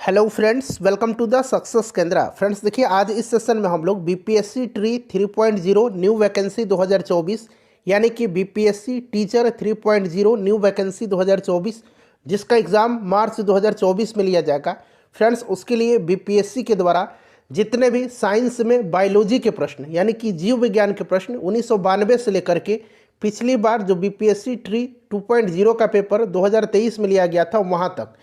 Hello friends, welcome to the success Kendra. Friends देखिए, आज इस सेशन में हम लोग बीपीएससी ट्री 3.0 न्यू वैकेंसी 2024 यानी कि बीपीएससी टीचर 3.0 न्यू वैकेंसी 2024 जिसका एग्ज़ाम मार्च 2024 में लिया जाएगा। फ्रेंड्स उसके लिए बीपीएससी के द्वारा जितने भी साइंस में बायोलॉजी के प्रश्न यानी कि जीव विज्ञान के प्रश्न 1992 से लेकर के पिछली बार जो बीपीएससी ट्री 2.0 का पेपर 2023 में लिया गया था वहाँ तक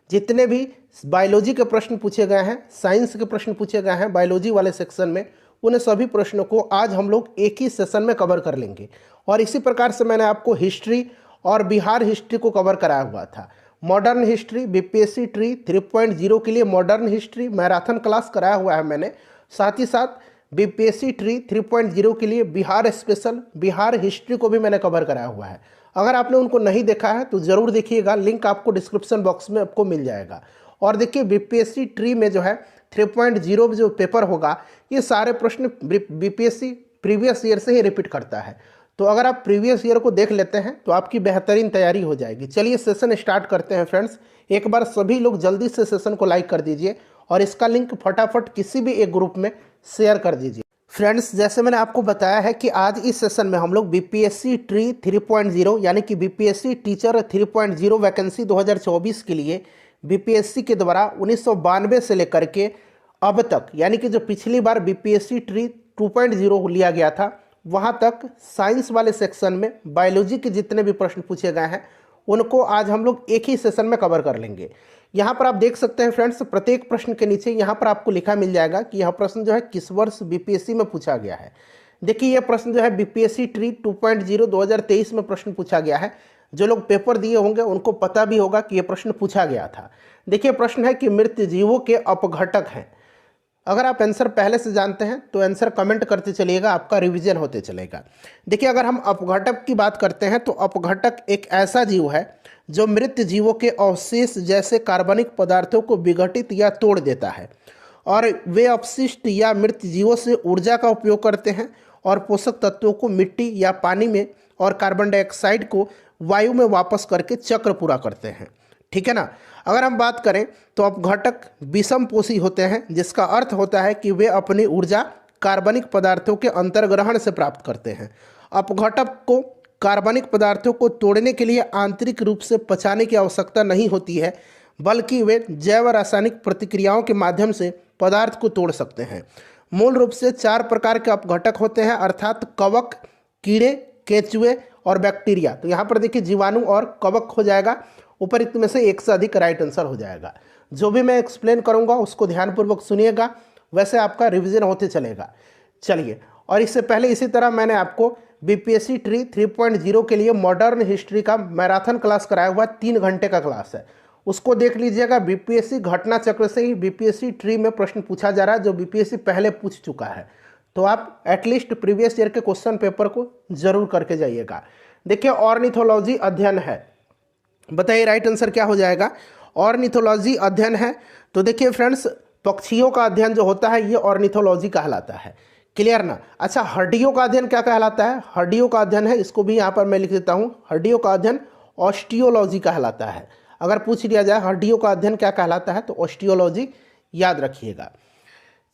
जितने भी बायोलॉजी के प्रश्न पूछे गए हैं, साइंस के प्रश्न पूछे गए हैं बायोलॉजी वाले सेक्शन में, उन सभी प्रश्नों को आज हम लोग एक ही सेशन में कवर कर लेंगे। और इसी प्रकार से मैंने आपको हिस्ट्री और बिहार हिस्ट्री को कवर कराया हुआ था। मॉडर्न हिस्ट्री बीपीएससी ट्री 3.0 के लिए मॉडर्न हिस्ट्री मैराथन क्लास कराया हुआ है मैंने। साथ ही साथ बीपीएससी ट्री 3.0 के लिए बिहार स्पेशल बिहार हिस्ट्री को भी मैंने कवर कराया हुआ है। अगर आपने उनको नहीं देखा है तो ज़रूर देखिएगा, लिंक आपको डिस्क्रिप्शन बॉक्स में आपको मिल जाएगा। और देखिए, बीपीएससी ट्री में जो है 3.0 जो पेपर होगा ये सारे प्रश्न बीपीएससी प्रीवियस ईयर से ही रिपीट करता है। तो अगर आप प्रीवियस ईयर को देख लेते हैं तो आपकी बेहतरीन तैयारी हो जाएगी। चलिए सेशन स्टार्ट करते हैं फ्रेंड्स। एक बार सभी लोग जल्दी से सेशन को लाइक कर दीजिए और इसका लिंक फटाफट किसी भी एक ग्रुप में शेयर कर दीजिए। फ्रेंड्स जैसे मैंने आपको बताया है कि आज इस सेशन में हम लोग बीपीएससी ट्री 3.0 यानी कि बीपीएससी टीचर 3.0 वैकेंसी 2024 के लिए बीपीएससी के द्वारा 1992 से लेकर के अब तक यानी कि जो पिछली बार बीपीएससी ट्री 2.0 लिया गया था वहाँ तक साइंस वाले सेक्शन में बायोलॉजी के जितने भी प्रश्न पूछे गए हैं उनको आज हम लोग एक ही सेशन में कवर कर लेंगे। यहाँ पर आप देख सकते हैं फ्रेंड्स, प्रत्येक प्रश्न के नीचे यहाँ पर आपको लिखा मिल जाएगा कि यह प्रश्न जो है किस वर्ष बीपीएससी में पूछा गया है। देखिए, यह प्रश्न जो है बीपीएससी ट्री 2.0 2023 में प्रश्न पूछा गया है। जो लोग पेपर दिए होंगे उनको पता भी होगा कि यह प्रश्न पूछा गया था। देखिए, प्रश्न है कि मृत जीवों के अपघटक हैं। अगर आप आंसर पहले से जानते हैं तो आंसर कमेंट करते चलिएगा, आपका रिवीजन होते चलेगा। देखिए, अगर हम अपघटक की बात करते हैं तो अपघटक एक ऐसा जीव है जो मृत जीवों के अवशेष जैसे कार्बनिक पदार्थों को विघटित या तोड़ देता है और वे अपशिष्ट या मृत जीवों से ऊर्जा का उपयोग करते हैं और पोषक तत्वों को मिट्टी या पानी में और कार्बन डाइऑक्साइड को वायु में वापस करके चक्र पूरा करते हैं। ठीक है ना। अगर हम बात करें तो अपघटक विषमपोषी होते हैं, जिसका अर्थ होता है कि वे अपनी ऊर्जा कार्बनिक पदार्थों के अंतर्ग्रहण से प्राप्त करते हैं। अपघटक को कार्बनिक पदार्थों को तोड़ने के लिए आंतरिक रूप से पचाने की आवश्यकता नहीं होती है, बल्कि वे जैव रासायनिक प्रतिक्रियाओं के माध्यम से पदार्थ को तोड़ सकते हैं। मूल रूप से 4 प्रकार के अपघटक होते हैं, अर्थात कवक, कीड़े, केंचुए और बैक्टीरिया। तो यहाँ पर देखिए जीवाणु और कवक हो जाएगा, ऊपर में से एक से अधिक राइट आंसर हो जाएगा। जो भी मैं एक्सप्लेन करूँगा उसको ध्यानपूर्वक सुनिएगा, वैसे आपका रिविजन होते चलेगा। चलिए, और इससे पहले इसी तरह मैंने आपको बीपीएससी ट्री 3.0 के लिए मॉडर्न हिस्ट्री का मैराथन क्लास कराया हुआ 3 घंटे का क्लास है, उसको देख लीजिएगा। बीपीएससी घटना चक्र से ही बीपीएससी ट्री में प्रश्न पूछा जा रहा है जो बीपीएससी पहले पूछ चुका है। तो आप एटलीस्ट प्रीवियस ईयर के क्वेश्चन पेपर को जरूर करके जाइएगा। देखिए, ऑर्निथोलॉजी अध्ययन है, बताइए राइट आंसर क्या हो जाएगा। ऑर्निथोलॉजी अध्ययन है तो देखिए फ्रेंड्स, पक्षियों का अध्ययन जो होता है ये ऑर्निथोलॉजी कहलाता है। क्लियर ना। अच्छा, हड्डियों का अध्ययन क्या कहलाता है? हड्डियों का अध्ययन है, इसको भी यहाँ पर मैं लिख देता हूँ, हड्डियों का अध्ययन ऑस्टियोलॉजी कहलाता है। अगर पूछ लिया जाए हड्डियों का अध्ययन क्या कहलाता है तो ऑस्टियोलॉजी याद रखिएगा।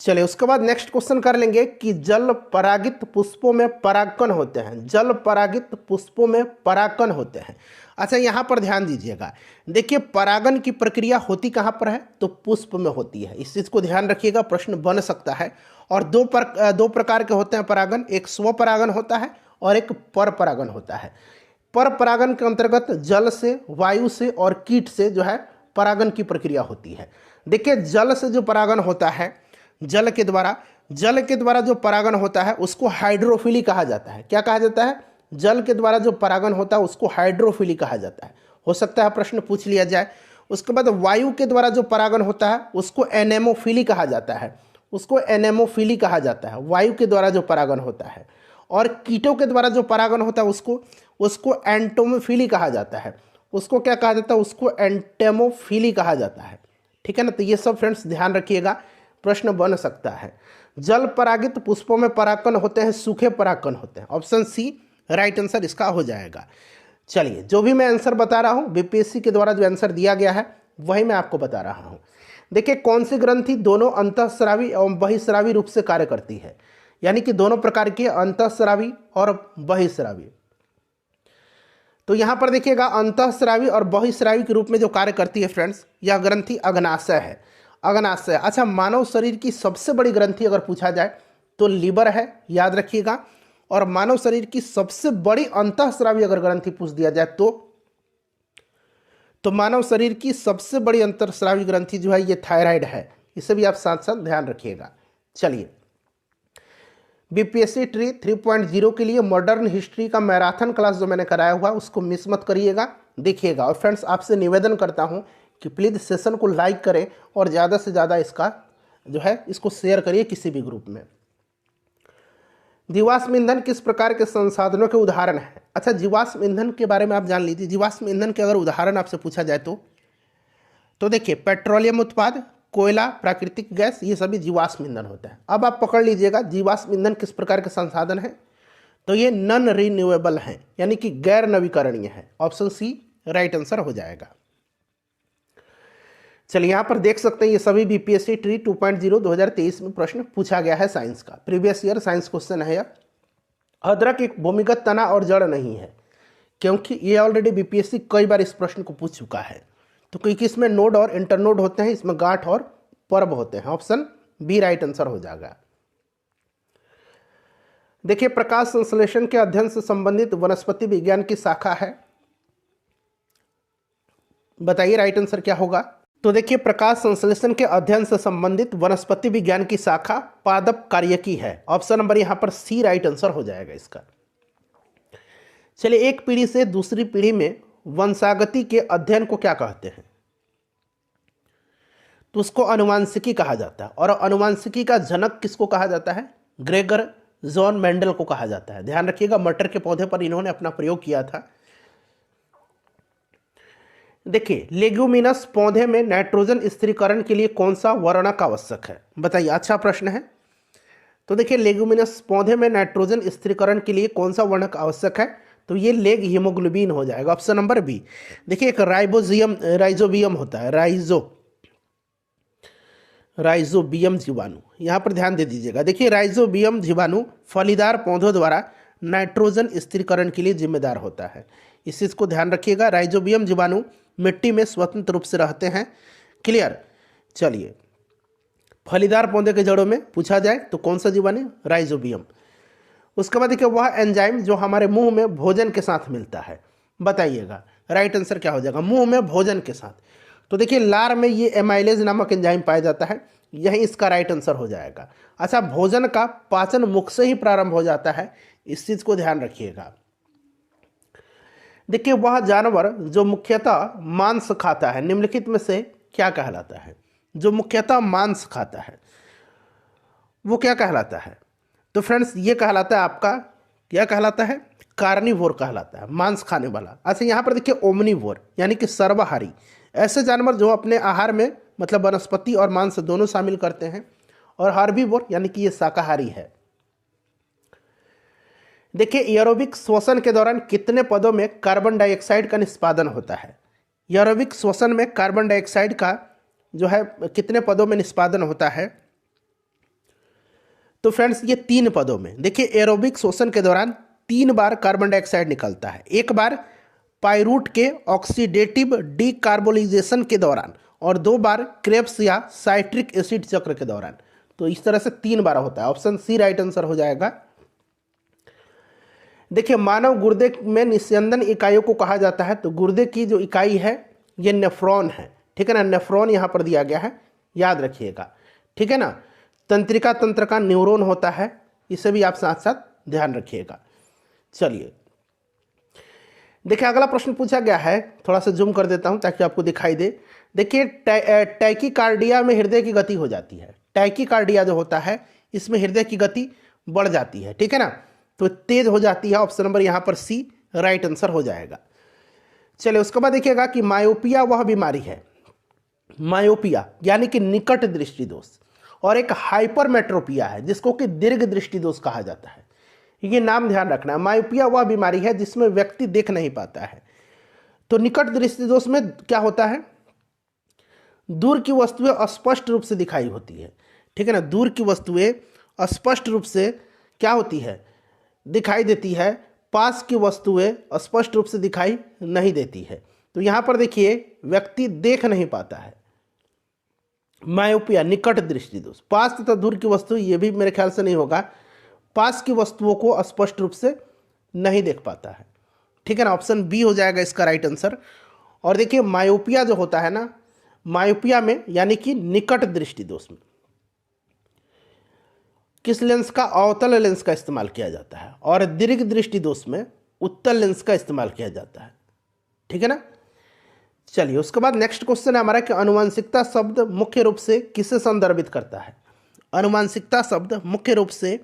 चलिए, उसके बाद नेक्स्ट क्वेश्चन कर लेंगे कि जल परागित पुष्पों में परागकण होते हैं। जल परागित पुष्पों में परागकण होते हैं। अच्छा, यहाँ पर ध्यान दीजिएगा। देखिए, परागन की प्रक्रिया होती कहाँ पर है तो पुष्प में होती है। इस चीज़ को ध्यान रखिएगा, प्रश्न बन सकता है। और दो प्रकार के होते हैं परागन, एक स्वपरागन होता है और एक पर परागन होता है। पर परागन के अंतर्गत जल से, वायु से और कीट से जो है परागन की प्रक्रिया होती है। देखिए, जल से जो परागन होता है, जल के द्वारा जो परागन होता है उसको हाइड्रोफिली कहा जाता है। क्या कहा जाता है? जल के द्वारा जो परागन होता है उसको हाइड्रोफिली कहा जाता है। हो सकता है प्रश्न पूछ लिया जाए। उसके बाद वायु के द्वारा जो परागन होता है उसको एनेमोफिली कहा जाता है, उसको एनेमोफिली कहा जाता है, वायु के द्वारा जो परागन होता है। और कीटों के द्वारा जो परागन होता है उसको एंटोमोफिली कहा जाता है। उसको क्या कहा जाता है? उसको एंटेमोफिली कहा जाता है। ठीक है ना। तो ये सब फ्रेंड्स ध्यान रखिएगा, प्रश्न बन सकता है। जल परागित पुष्पों में परागकण होते हैं, सूखे परागकण होते हैं। ऑप्शन सी राइट आंसर इसका हो जाएगा। चलिए, जो भी मैं आंसर बता रहा हूँ बीपीएससी के द्वारा जो आंसर दिया गया है वही मैं आपको बता रहा हूँ। देखिए कौन सी ग्रंथि दोनों अंतःस्रावी एवं बहिस्रावी रूप से कार्य करती है, यानी कि दोनों प्रकार के अंतःस्रावी और बहिस्रावी। तो यहाँ पर देखिएगा अंतःस्रावी और बहिस्रावी के रूप में जो कार्य करती है फ्रेंड्स, यह ग्रंथि अग्नाशय है। अग्नाशय, अच्छा मानव शरीर की सबसे बड़ी ग्रंथि अगर पूछा जाए तो लीवर है, याद रखिएगा। और मानव शरीर की सबसे बड़ी अंतःस्रावी अगर ग्रंथि पूछ दिया जाए तो मानव शरीर की सबसे बड़ी अंतःस्रावी ग्रंथि जो है ये थायराइड है। इसे भी आप साथ साथ ध्यान रखिएगा। चलिए, बीपीएससी ट्री 3.0 के लिए मॉडर्न हिस्ट्री का मैराथन क्लास जो मैंने कराया हुआ उसको मिस मत करिएगा, देखिएगा। और फ्रेंड्स आपसे निवेदन करता हूं कि प्लीज़ सेशन को लाइक करें और ज़्यादा से ज़्यादा इसका जो है इसको शेयर करिए किसी भी ग्रुप में। जीवाश्म ईंधन किस प्रकार के संसाधनों के उदाहरण हैं? अच्छा, जीवाश्म ईंधन के बारे में आप जान लीजिए। जीवाश्म ईंधन के अगर उदाहरण आपसे पूछा जाए तो देखिए पेट्रोलियम उत्पाद, कोयला, प्राकृतिक गैस, ये सभी जीवाश्म ईंधन होता है। अब आप पकड़ लीजिएगा जीवाश्म ईंधन किस प्रकार के संसाधन है, तो ये नॉन रिन्यूएबल हैं, यानी कि गैर नवीकरणीय है। ऑप्शन सी राइट आंसर हो जाएगा। चलिए यहाँ पर देख सकते हैं ये सभी बीपीएससी ट्री 2.0 2023 में प्रश्न पूछा गया है साइंस का। प्रीवियस ईयर साइंस क्वेश्चन है यह। अदरक एक भूमिगत तना और जड़ नहीं है, क्योंकि ये ऑलरेडी बीपीएससी कई बार इस प्रश्न को पूछ चुका है। तो क्योंकि इसमें नोड और इंटरनोड होते हैं, इसमें गांठ और पर्व होते हैं। ऑप्शन बी राइट आंसर हो जाएगा। देखिए प्रकाश संश्लेषण के अध्ययन से संबंधित वनस्पति विज्ञान की शाखा है, बताइए राइट आंसर क्या होगा। तो देखिए प्रकाश संश्लेषण के अध्ययन से संबंधित वनस्पति विज्ञान की शाखा पादप कार्यकी है। ऑप्शन नंबर यहाँ पर सी राइट आंसर हो जाएगा इसका। चलिए, एक पीढ़ी से दूसरी पीढ़ी में वंशागति के अध्ययन को क्या कहते हैं? तो उसको अनुवांशिकी कहा जाता है। और अनुवांशिकी का जनक किसको कहा जाता है? ग्रेगर जॉन मेंडल को कहा जाता है। ध्यान रखिएगा, मटर के पौधे पर इन्होंने अपना प्रयोग किया था। देखिए लेग्यूमिनस पौधे में नाइट्रोजन स्थिरीकरण के लिए कौन सा वर्णक आवश्यक है? बताइए, अच्छा प्रश्न है। तो देखिए लेग्यूमिनस पौधे में नाइट्रोजन स्थिरीकरण के लिए कौन सा वर्णक आवश्यक है? तो ये लेग हीमोग्लोबिन हो जाएगा। Option number B. देखिए एक राइजोबियम होता है, राइजोबियम जीवाणु, यहाँ पर ध्यान दे दीजिएगा। देखिए राइजोबियम जीवाणु फलीदार पौधों द्वारा नाइट्रोजन स्थिरीकरण के लिए जिम्मेदार होता है। इस चीज़ को ध्यान रखिएगा। राइजोबियम जीवाणु मिट्टी में स्वतंत्र रूप से रहते हैं। क्लियर। चलिए, फलीदार पौधे के जड़ों में पूछा जाए तो कौन सा जीवाणु? राइजोबियम। उसके बाद देखिए वह एंजाइम जो हमारे मुंह में भोजन के साथ मिलता है, बताइएगा राइट आंसर क्या हो जाएगा? मुंह में भोजन के साथ। तो देखिए लार में ये एमाइलेज नामक एंजाइम पाया जाता है, यही इसका राइट आंसर हो जाएगा। अच्छा, भोजन का पाचन मुख से ही प्रारंभ हो जाता है, इस चीज को ध्यान रखिएगा। देखिए वह जानवर जो मुख्यतः मांस खाता है निम्नलिखित में से क्या कहलाता है? जो मुख्यतः मांस खाता है वो क्या कहलाता है? तो फ्रेंड्स ये कहलाता है आपका, क्या कहलाता है? कार्निवोर कहलाता है, मांस खाने वाला। अच्छा यहाँ पर देखिए ओमनिवोर यानी कि सर्वाहारी, ऐसे जानवर जो अपने आहार में मतलब वनस्पति और मांस दोनों शामिल करते हैं। और हार्बीवोर यानी कि ये शाकाहारी है। देखिए एरोबिक श्वसन के दौरान कितने पदों में कार्बन डाइऑक्साइड का निष्पादन होता है? एरोबिक श्वसन में कार्बन डाइऑक्साइड का जो है कितने पदों में निष्पादन होता है? तो फ्रेंड्स ये 3 पदों में। देखिए एरोबिक श्वसन के दौरान 3 बार कार्बन डाइऑक्साइड निकलता है। एक बार पाइरूट के ऑक्सीडेटिव डीकार्बोलाइजेशन के दौरान और 2 बार क्रेब्स या साइट्रिक एसिड चक्र के दौरान। तो इस तरह से 3 बार होता है। ऑप्शन सी राइट आंसर हो जाएगा। देखिए मानव गुर्दे में निस्यंदन इकाइयों को कहा जाता है। तो गुर्दे की जो इकाई है ये नेफ्रॉन है, ठीक है ना। नेफ्रॉन यहाँ पर दिया गया है, याद रखिएगा, ठीक है ना। तंत्रिका तंत्र का न्यूरॉन होता है, इसे भी आप साथ साथ ध्यान रखिएगा। चलिए देखिए अगला प्रश्न पूछा गया है, थोड़ा सा जूम कर देता हूं ताकि आपको दिखाई दे। देखिए टैकीकार्डिया में हृदय की गति हो जाती है। टैकीकार्डिया जो होता है इसमें हृदय की गति बढ़ जाती है, ठीक है ना, तो तेज हो जाती है। ऑप्शन नंबर यहाँ पर सी राइट आंसर हो जाएगा। चलिए उसके बाद देखिएगा कि मायोपिया वह बीमारी है, मायोपिया यानी कि निकट दृष्टि दोष, और एक हाइपरमेट्रोपिया है जिसको कि दीर्घ दृष्टि दोष कहा जाता है। ये नाम ध्यान रखना है। मायोपिया वह बीमारी है जिसमें व्यक्ति देख नहीं पाता है। तो निकट दृष्टि दोष में क्या होता है? दूर की वस्तुएं स्पष्ट रूप से दिखाई होती है, ठीक है ना। दूर की वस्तुएं स्पष्ट रूप से क्या होती है, दिखाई देती है। पास की वस्तुएं स्पष्ट रूप से दिखाई नहीं देती है। तो यहाँ पर देखिए व्यक्ति देख नहीं पाता है, मायोपिया निकट दृष्टि दोष। पास तथा दूर की वस्तु, ये भी मेरे ख्याल से नहीं होगा, पास की वस्तुओं को स्पष्ट रूप से नहीं देख पाता है, ठीक है ना। ऑप्शन बी हो जाएगा इसका राइट आंसर। और देखिए मायोपिया जो होता है ना, मायोपिया में यानी कि निकट दृष्टि दोष में किस लेंस का, अवतल लेंस का इस्तेमाल किया जाता है, और दीर्घ दृष्टि दोष में उत्तल लेंस का इस्तेमाल किया जाता है, ठीक है ना। चलिए उसके बाद नेक्स्ट क्वेश्चन है हमारा कि अनुवांशिकता शब्द मुख्य रूप से किसे संदर्भित करता है। अनुवांशिकता शब्द मुख्य रूप से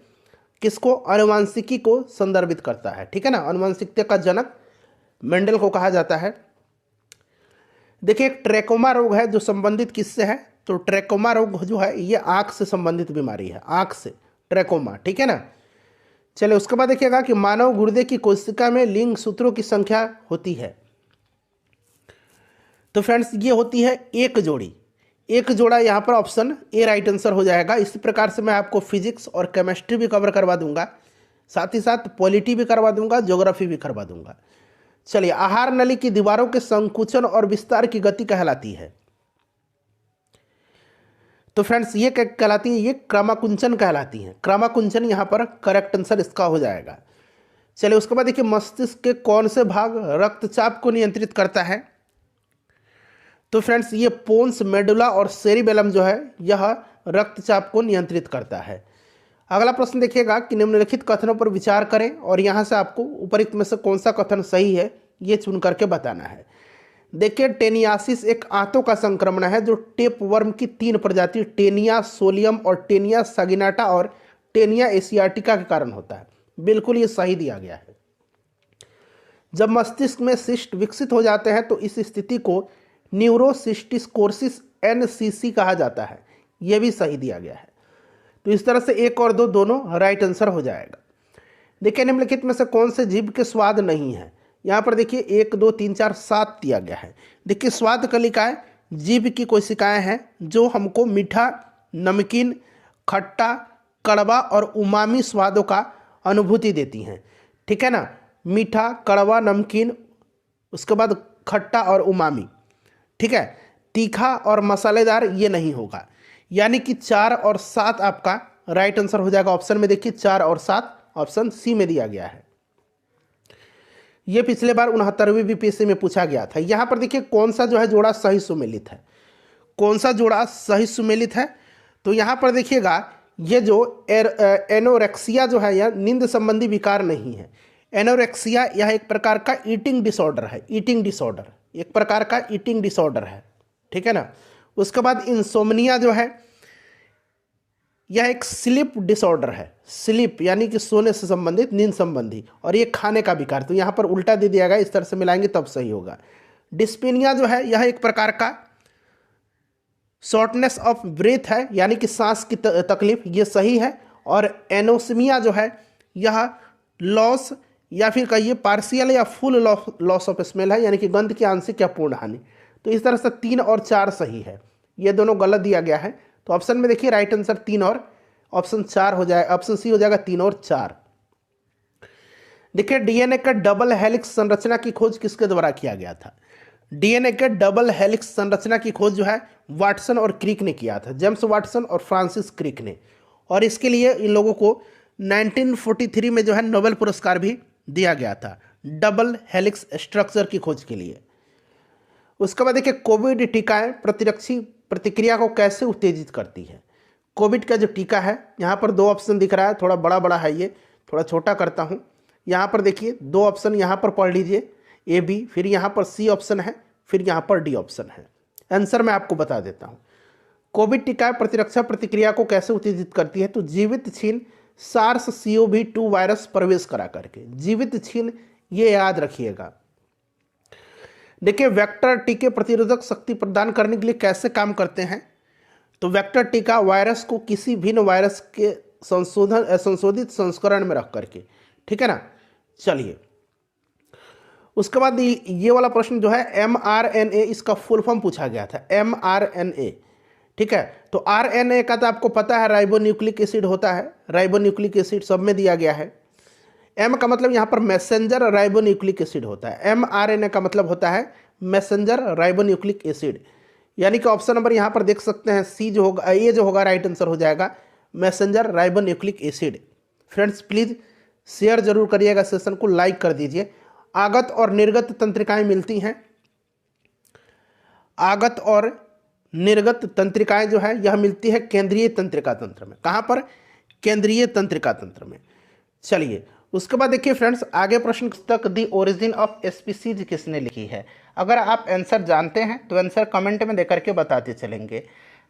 किसको, अनुवांशिकी को संदर्भित करता है, ठीक है ना। अनुवांशिकता का जनक मेंडल को कहा जाता है। देखिए एक ट्रैकोमा रोग है जो संबंधित किससे है, तो ट्रैकोमा रोग जो है ये आंख से संबंधित बीमारी है, आंख से ट्रैकोमा, ठीक है ना। चलिए उसके बाद देखिएगा कि मानव गुर्दे की कोशिका में लिंग सूत्रों की संख्या होती है। तो फ्रेंड्स ये होती है एक जोड़ी, एक जोड़ा। यहाँ पर ऑप्शन ए राइट आंसर हो जाएगा। इसी प्रकार से मैं आपको फिजिक्स और केमिस्ट्री भी कवर करवा दूंगा, साथ ही साथ पॉलिटी भी करवा दूंगा, ज्योग्राफी भी करवा दूंगा। चलिए आहार नली की दीवारों के संकुचन और विस्तार की गति कहलाती है। तो फ्रेंड्स ये क्या कहलाती है, ये क्रमाकुंचन कहलाती है। क्रमाकुंचन यहाँ पर करेक्ट आंसर इसका हो जाएगा। चलिए उसके बाद देखिए मस्तिष्क के कौन से भाग रक्तचाप को नियंत्रित करता है। तो फ्रेंड्स ये पोन्स, मेडुला और सेरिबेलम जो है यह रक्तचाप को नियंत्रित करता है। अगला प्रश्न देखिएगा कि निम्नलिखित कथनों पर विचार करें और यहाँ से आपको उपरोक्त में से कौन सा कथन सही है ये चुन करके बताना है। देखिए टेनियासिस एक आंतों का संक्रमण है जो टेपवर्म की 3 प्रजाति टेनिया सोलियम और टेनिया सगिनाटा और टेनिया एशियाटिका के कारण होता है। बिल्कुल ये सही दिया गया है। जब मस्तिष्क में सिस्ट विकसित हो जाते हैं तो इस स्थिति को न्यूरोसिस्टिकोसिस NCC कहा जाता है। यह भी सही दिया गया है। तो इस तरह से 1 और 2 दोनों राइट आंसर हो जाएगा। देखिए निम्नलिखित में से कौन से जीव के स्वाद नहीं है। यहाँ पर देखिए 1 2 3 4 7 दिया गया है। देखिए स्वाद कलिकाएं जीव की कोशिकाएं हैं जो हमको मीठा, नमकीन, खट्टा, कड़वा और उमामी स्वादों का अनुभूति देती हैं, ठीक है ना। मीठा, कड़वा, नमकीन, उसके बाद खट्टा और उमामी, ठीक है। तीखा और मसालेदार ये नहीं होगा। यानी कि 4 और 7 आपका राइट आंसर हो जाएगा। ऑप्शन में देखिए 4 और 7 ऑप्शन सी में दिया गया है। ये पिछले बार 69वीं बीपीएससी में पूछा गया था। यहाँ पर देखिए कौन सा जो है जोड़ा सही सुमेलित है, कौन सा जोड़ा सही सुमेलित है। तो यहाँ पर देखिएगा ये जो एनोरेक्सिया जो है यह नींद संबंधी विकार नहीं है। एनोरेक्सिया यह एक प्रकार का ईटिंग डिसऑर्डर है, ईटिंग डिसऑर्डर एक प्रकार का ईटिंग डिसऑर्डर है, ठीक है ना। उसके बाद इंसोम्निया जो है यह एक स्लीप डिसऑर्डर है, स्लीप यानी कि सोने से संबंधित, नींद संबंधी, और ये खाने का विकार। तो यहाँ पर उल्टा दे दिया गया, इस तरह से मिलाएंगे तब सही होगा। डिस्पेनिया जो है यह एक प्रकार का शॉर्टनेस ऑफ ब्रेथ है, यानी कि सांस की तकलीफ, ये सही है। और एनोसिमिया जो है यह लॉस या फिर कहिए पार्शियल या फुल लॉस ऑफ स्मेल है, यानी कि गंध की आंशिक या पूर्ण हानि। तो इस तरह से 3 और 4 सही है, ये दोनों गलत दिया गया है। तो ऑप्शन में देखिए राइट आंसर 3 और ऑप्शन 4 हो जाएगा, ऑप्शन सी हो जाएगा 3 और 4। देखिए डीएनए का डबल हेलिक्स संरचना की खोज किसके द्वारा किया गया था। डीएनए के डबल हेलिक्स संरचना की खोज जो है वाटसन और क्रिक ने किया था, जेम्स वाटसन और फ्रांसिस क्रिक ने। और इसके लिए इन लोगों को 1943 में जो है नोबेल पुरस्कार भी दिया गया था, डबल हेलिक्स स्ट्रक्चर की खोज के लिए। उसके बाद देखिए कोविड टीकाएं प्रतिरक्षी प्रतिक्रिया को कैसे उत्तेजित करती है। कोविड का जो टीका है यहाँ पर 2 ऑप्शन दिख रहा है, थोड़ा बड़ा बड़ा है, ये थोड़ा छोटा करता हूँ। यहाँ पर देखिए 2 ऑप्शन यहाँ पर पढ़ लीजिए, ए बी, फिर यहाँ पर सी ऑप्शन है, फिर यहाँ पर डी ऑप्शन है। आंसर मैं आपको बता देता हूँ। कोविड टीका प्रतिरक्षा प्रतिक्रिया को कैसे उत्तेजित करती है, तो जीवित छीन SARS-CoV-2 वायरस प्रवेश करा करके, जीवित छीन, ये याद रखिएगा। देखिए वेक्टर टीके प्रतिरोधक शक्ति प्रदान करने के लिए कैसे काम करते हैं। तो वेक्टर टीका वायरस को किसी भिन्न वायरस के संशोधित संस्करण में रख करके, ठीक है ना। चलिए उसके बाद ये वाला प्रश्न जो है mRNA, इसका फुल फॉर्म पूछा गया था, mRNA। ठीक है, तो RNA का तो आपको पता है राइबोन्यूक्लिक एसिड होता है, राइबोन्यूक्लिक एसिड सब में दिया गया है। M का मतलब यहाँ पर मैसेंजर राइबोन्यूक्लिक एसिड होता है, mRNA का मतलब होता है मैसेंजर राइबोन्यूक्लिक एसिड, यानी कि ऑप्शन नंबर यहाँ पर देख सकते हैं सी जो होगा, ये जो होगा राइट आंसर हो जाएगा messenger ribonucleic acid. Friends please share जरूर करिएगा, सेशन को लाइक कर दीजिए। आगत और निर्गत तंत्रिकाएं मिलती हैं, आगत और निर्गत तंत्रिकाएं जो है यह मिलती है केंद्रीय तंत्रिका तंत्र में। कहाँ पर? केंद्रीय तंत्रिका तंत्र में। चलिए उसके बाद देखिए फ्रेंड्स, आगे प्रश्न तक दी ओरिजिन ऑफ स्पीसीज किसने लिखी है? अगर आप आंसर जानते हैं तो आंसर कमेंट में देकर के बताते चलेंगे।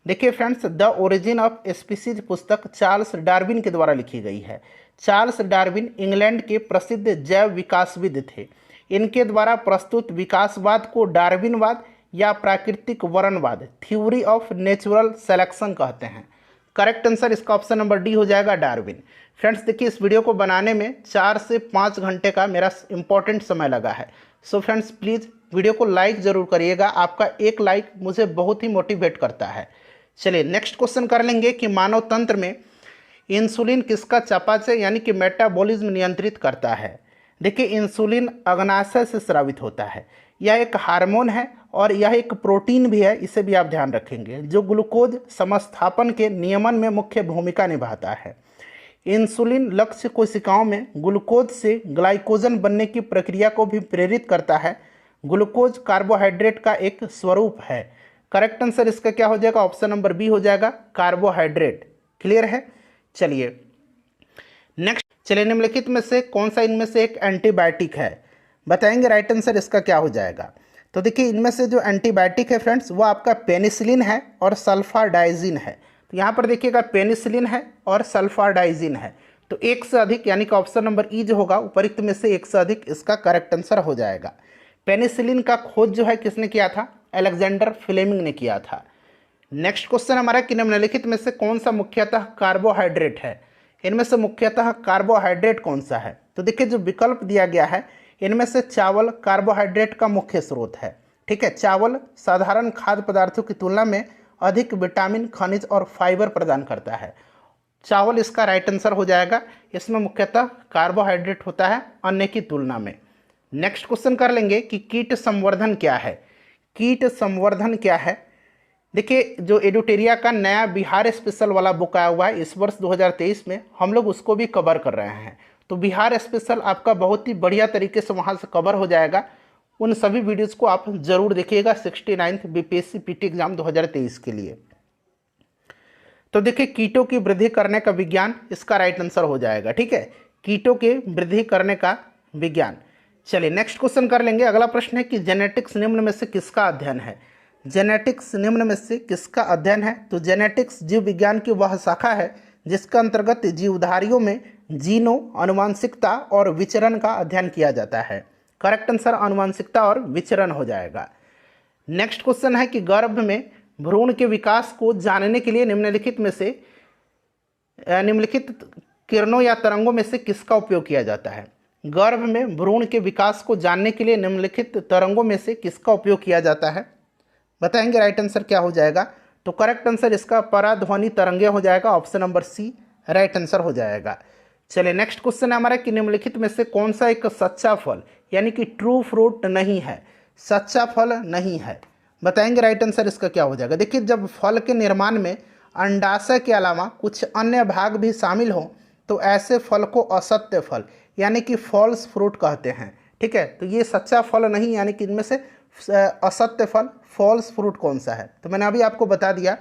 देखिए friends, the origin of species पुस्तक चार्ल्स डार्विन के द्वारा लिखी गई है। चार्ल्स डार्विन इंग्लैंड के प्रसिद्ध जैव विकासविद थे। इनके द्वारा प्रस्तुत विकासवाद को डार्विनवाद या प्राकृतिक वर्णवाद, थ्योरी ऑफ नेचुरल सेलेक्शन कहते हैं। करेक्ट आंसर इसका ऑप्शन नंबर डी हो जाएगा, डार्विन। फ्रेंड्स देखिए, इस वीडियो को बनाने में 4 से 5 घंटे का मेरा इंपॉर्टेंट समय लगा है। सो फ्रेंड्स प्लीज़ वीडियो को लाइक ज़रूर करिएगा, आपका एक लाइक मुझे बहुत ही मोटिवेट करता है। चलिए नेक्स्ट क्वेश्चन कर लेंगे कि मानव तंत्र में इंसुलिन किसका चयापचय यानी कि मेटाबॉलिज्म नियंत्रित करता है? देखिए, इंसुलिन अग्नाशय से स्रावित होता है। यह एक हार्मोन है और यह एक प्रोटीन भी है, इसे भी आप ध्यान रखेंगे, जो ग्लूकोज समस्थापन के नियमन में मुख्य भूमिका निभाता है। इंसुलिन लक्ष्य कोशिकाओं में ग्लूकोज से ग्लाइकोजन बनने की प्रक्रिया को भी प्रेरित करता है। ग्लूकोज कार्बोहाइड्रेट का एक स्वरूप है। करेक्ट आंसर इसका क्या हो जाएगा? ऑप्शन नंबर बी हो जाएगा, कार्बोहाइड्रेट। क्लियर है? चलिए नेक्स्ट, चलिए निम्नलिखित में से कौन सा इनमें से एक एंटीबायोटिक है? बताएंगे राइट आंसर इसका क्या हो जाएगा। तो देखिए, इनमें से जो एंटीबायोटिक है फ्रेंड्स, वो आपका पेनिसिलिन है और सल्फाडाइजिन है। तो यहाँ पर देखिएगा पेनिसिलिन है और सल्फाडाइजिन है, तो एक से अधिक यानी कि ऑप्शन नंबर ई जो होगा उपरोक्त में से एक से अधिक इसका करेक्ट आंसर हो जाएगा। पेनिसिलिन का खोज जो है किसने किया था? अलेक्जेंडर फ्लेमिंग ने किया था। नेक्स्ट क्वेश्चन हमारा कि निम्नलिखित में से कौन सा मुख्यतः कार्बोहाइड्रेट है? इनमें से मुख्यतः कार्बोहाइड्रेट कौन सा है? तो देखिए, जो विकल्प दिया गया है इनमें से चावल कार्बोहाइड्रेट का मुख्य स्रोत है। ठीक है, चावल साधारण खाद्य पदार्थों की तुलना में अधिक विटामिन, खनिज और फाइबर प्रदान करता है। चावल इसका राइट आंसर हो जाएगा। इसमें मुख्यतः कार्बोहाइड्रेट होता है अन्य की तुलना में। नेक्स्ट क्वेश्चन कर लेंगे कि कीट संवर्धन क्या है? कीट संवर्धन क्या है? देखिए, जो एडुटेरिया का नया बिहार स्पेशल वाला बुक आया हुआ है इस वर्ष 2023 में, हम लोग उसको भी कवर कर रहे हैं। तो बिहार स्पेशल आपका बहुत ही बढ़िया तरीके से वहाँ से कवर हो जाएगा। उन सभी वीडियोज़ को आप जरूर देखिएगा 69th बीपीएससी पीटी एग्जाम 2023 के लिए। तो देखिए, कीटों की वृद्धि करने का विज्ञान इसका राइट आंसर हो जाएगा। ठीक है, कीटों के वृद्धि करने का विज्ञान। चलिए नेक्स्ट क्वेश्चन कर लेंगे। अगला प्रश्न है कि जेनेटिक्स निम्न में से किसका अध्ययन है? जेनेटिक्स निम्न में से किसका अध्ययन है? तो जेनेटिक्स जीव विज्ञान की वह शाखा है जिसके अंतर्गत जीवधारियों में जीनों, अनुवांशिकता और विचरण का अध्ययन किया जाता है। करेक्ट आंसर अनुवांशिकता और विचरण हो जाएगा। नेक्स्ट क्वेश्चन है कि गर्भ में भ्रूण के विकास को जानने के लिए निम्नलिखित किरणों या तरंगों में से किसका उपयोग किया जाता है? गर्भ में भ्रूण के विकास को जानने के लिए निम्नलिखित तरंगों में से किसका उपयोग किया जाता है? बताएंगे राइट आंसर क्या हो जाएगा। तो करेक्ट आंसर इसका पराध्वनि तरंगे हो जाएगा, option number C right answer हो जाएगा। चलिए नेक्स्ट क्वेश्चन है हमारा कि निम्नलिखित में से कौन सा एक सच्चा फल यानी कि ट्रू फ्रूट नहीं है? सच्चा फल नहीं है, बताएंगे राइट आंसर इसका क्या हो जाएगा। देखिए, जब फल के निर्माण में अंडाशय के अलावा कुछ अन्य भाग भी शामिल हों तो ऐसे फल को असत्य फल यानी कि फॉल्स फ्रूट कहते हैं। ठीक है, तो ये सच्चा फल नहीं, यानी कि इनमें से असत्य फल फॉल्स फ्रूट कौन सा है? तो मैंने अभी आपको बता दिया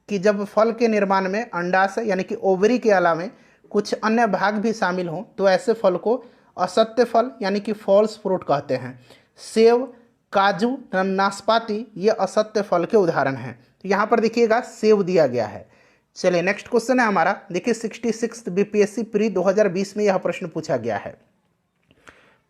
कि जब फल के निर्माण में अंडाशय यानी कि ओवरी के अलावा कुछ अन्य भाग भी शामिल हों तो ऐसे फल को असत्य फल यानी कि फॉल्स फ्रूट कहते हैं। सेब, काजू, नाशपाती ये असत्य फल के उदाहरण हैं। तो यहाँ पर देखिएगा सेब दिया गया है। चलिए नेक्स्ट क्वेश्चन है हमारा, देखिए 66 बीपीएससी प्री 2020 में यह प्रश्न पूछा गया है।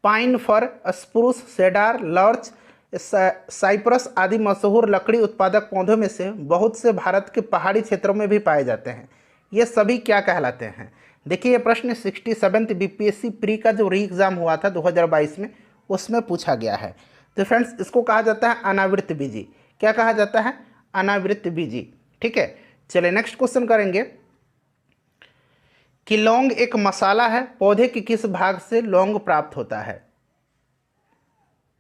पाइन, फर, स्प्रूस, सेडार, लॉर्च, साइप्रस आदि मशहूर लकड़ी उत्पादक पौधों में से बहुत से भारत के पहाड़ी क्षेत्रों में भी पाए जाते हैं। ये सभी क्या कहलाते हैं? देखिए, ये प्रश्न 67 बीपीएससी प्री का जो री एग्ज़ाम हुआ था 2022 में उसमें पूछा गया है। तो फ्रेंड्स इसको कहा जाता है अनावृत बीजी। क्या कहा जाता है? अनावृत बीजी। ठीक है, चलिए नेक्स्ट क्वेश्चन करेंगे कि लौंग एक मसाला है, पौधे के किस भाग से लौंग प्राप्त होता है?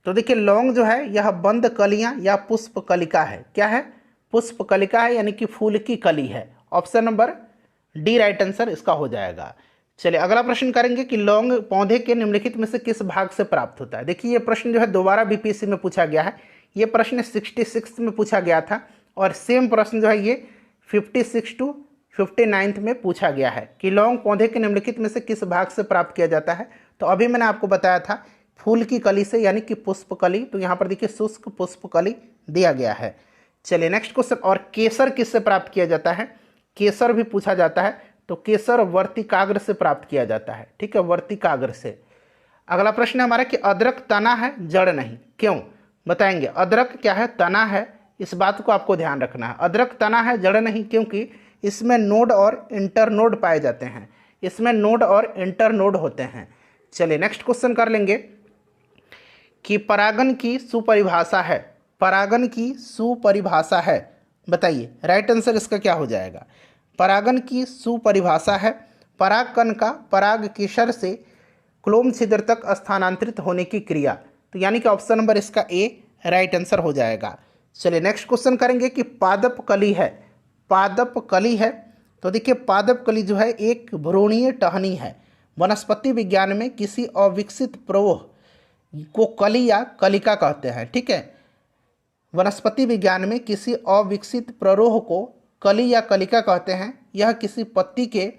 तो देखिए लौंग जो है यह बंद कलियां या पुष्प कलिका है। क्या है? पुष्प कलिका है, यानी कि फूल की कली है। Option number D right answer इसका हो जाएगा। चलिए अगला प्रश्न करेंगे कि लौंग पौधे के निम्नलिखित में से किस भाग से प्राप्त होता है? देखिए ये प्रश्न जो है दोबारा बीपीएससी में पूछा गया है। ये प्रश्न 66 में पूछा गया था और सेम प्रश्न जो है ये 56 टू 59 में पूछा गया है कि लौंग पौधे के निम्नलिखित में से किस भाग से प्राप्त किया जाता है। तो अभी मैंने आपको बताया था फूल की कली से, यानी कि पुष्प कली। तो यहाँ पर देखिए शुष्क पुष्प कली दिया गया है। चलिए नेक्स्ट क्वेश्चन, और केसर किससे प्राप्त किया जाता है? केसर भी पूछा जाता है। तो केसर वर्तिकाग्र से प्राप्त किया जाता है। ठीक है, वर्तिकाग्र से। अगला प्रश्न है हमारा कि अदरक तना है जड़ नहीं, क्यों? बताएंगे। अदरक क्या है? तना है, इस बात को आपको ध्यान रखना है। अदरक तना है जड़ नहीं क्योंकि इसमें नोड और इंटरनोड पाए जाते हैं। इसमें नोड और इंटरनोड होते हैं। चलिए नेक्स्ट क्वेश्चन कर लेंगे कि परागन की सुपरिभाषा है। परागन की सुपरिभाषा है, बताइए राइट आंसर इसका क्या हो जाएगा? परागन की सुपरिभाषा है परागकण का पराग केसर से क्लोम छिद्र तक स्थानांतरित होने की क्रिया। तो यानी कि ऑप्शन नंबर इसका ए राइट आंसर हो जाएगा। चलिए नेक्स्ट क्वेश्चन करेंगे कि पादप कली है। पादप कली है, तो देखिए पादप कली जो है एक भ्रूणीय टहनी है। वनस्पति विज्ञान में किसी अविकसित प्रवाह को कली या कलिका कहते हैं। ठीक है, वनस्पति विज्ञान में किसी अविकसित प्ररोह को कली या कलिका कहते हैं। यह किसी पत्ती के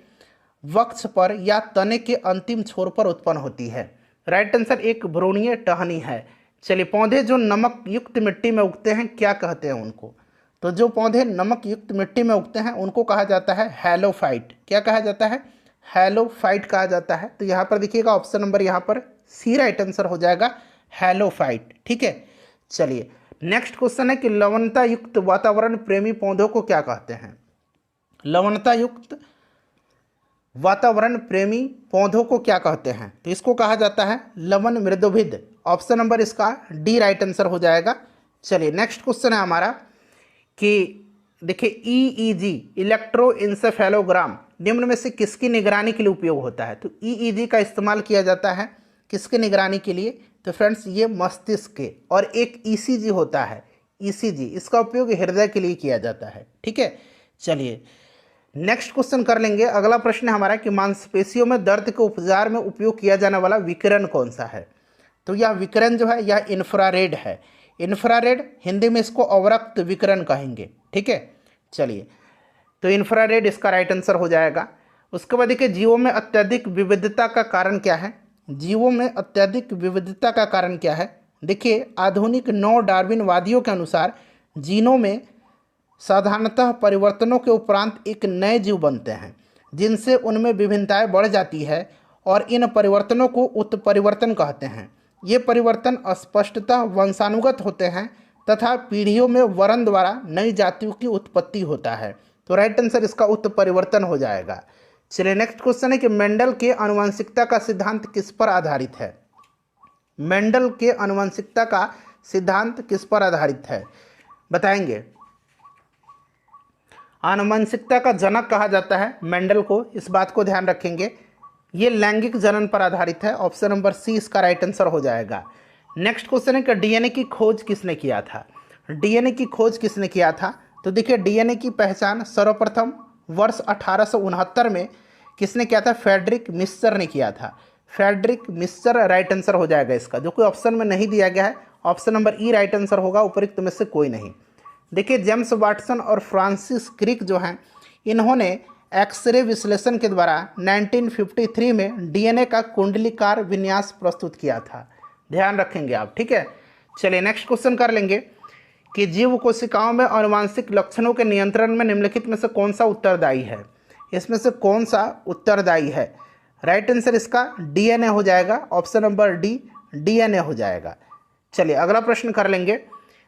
वक्ष पर या तने के अंतिम छोर पर उत्पन्न होती है। राइट आंसर एक भ्रूणीय टहनी है। चलिए पौधे जो नमक युक्त मिट्टी में उगते हैं क्या कहते हैं उनको? तो जो पौधे नमक युक्त मिट्टी में उगते हैं उनको कहा जाता है हैलोफाइट। क्या कहा जाता है? हैलोफाइट कहा जाता है। तो यहाँ पर देखिएगा ऑप्शन नंबर यहाँ पर सी राइट आंसर हो जाएगा, हैलोफाइट। ठीक है, चलिए नेक्स्ट क्वेश्चन है कि लवणता युक्त वातावरण प्रेमी पौधों को क्या कहते हैं? लवणता युक्त वातावरण प्रेमी पौधों को क्या कहते हैं? तो इसको कहा जाता है लवण मृदुभिद। ऑप्शन नंबर इसका डी राइट आंसर हो जाएगा। चलिए नेक्स्ट क्वेश्चन है हमारा कि देखिए ईईजी इलेक्ट्रोइंसेफेलोग्राम निम्न में से किसकी निगरानी के लिए उपयोग होता है? तो ईईजी का इस्तेमाल किया जाता है किसकी निगरानी के लिए? तो फ्रेंड्स ये मस्तिष्क के, और एक ईसीजी होता है ईसीजी, इसका उपयोग हृदय के लिए किया जाता है। ठीक है, चलिए नेक्स्ट क्वेश्चन कर लेंगे। अगला प्रश्न है हमारा कि मांसपेशियों में दर्द के उपचार में उपयोग किया जाने वाला विकिरण कौन सा है? तो यह विकिरण जो है यह इंफ्रारेड है। इंफ्रारेड हिंदी में इसको अवरक्त विकिरण कहेंगे। ठीक है, चलिए तो इंफ्रारेड इसका राइट आंसर हो जाएगा। उसके बाद देखिए जीवों में अत्यधिक विविधता का कारण क्या है? जीवों में अत्यधिक विविधता का कारण क्या है? देखिए आधुनिक नौ डार्विनवादियों के अनुसार जीनों में साधारणतः परिवर्तनों के उपरांत एक नए जीव बनते हैं जिनसे उनमें विभिन्नताएं बढ़ जाती है, और इन परिवर्तनों को उत्परिवर्तन कहते हैं। ये परिवर्तन स्पष्टतः वंशानुगत होते हैं तथा पीढ़ियों में वरण द्वारा नई जातियों की उत्पत्ति होता है। तो राइट आंसर इसका उत्परिवर्तन हो जाएगा। चलिए नेक्स्ट क्वेश्चन है कि मेंडल के आनुवंशिकता का सिद्धांत किस पर आधारित है? मेंडल के आनुवंशिकता का सिद्धांत किस पर आधारित है? बताएंगे। आनुवंशिकता का जनक कहा जाता है मेंडल को, इस बात को ध्यान रखेंगे। ये लैंगिक जनन पर आधारित है। ऑप्शन नंबर सी इसका राइट आंसर हो जाएगा। नेक्स्ट क्वेश्चन है कि डीएनए की खोज किसने किया था? डीएनए की खोज किसने किया था? तो देखिए डीएनए की पहचान सर्वप्रथम वर्ष 1869 में किसने किया था? फ्रेडरिक मिस्चर ने किया था। फ्रेडरिक मिस्चर राइट आंसर हो जाएगा इसका, जो कोई ऑप्शन में नहीं दिया गया है। ऑप्शन नंबर ई राइट आंसर होगा, उपरोक्त में से कोई नहीं। देखिए जेम्स वाटसन और फ्रांसिस क्रिक जो हैं इन्होंने एक्सरे विश्लेषण के द्वारा 1953 में डीएनए का कुंडलीकार विन्यास प्रस्तुत किया था। ध्यान रखेंगे आप। ठीक है, चलिए नेक्स्ट क्वेश्चन कर लेंगे कि जीव कोशिकाओं में आनुवांशिक लक्षणों के नियंत्रण में निम्नलिखित में से कौन सा उत्तरदायी है? इसमें से कौन सा उत्तरदायी है? राइट आंसर इसका डीएनए हो जाएगा। ऑप्शन नंबर डी डीएनए हो जाएगा। चलिए अगला प्रश्न कर लेंगे।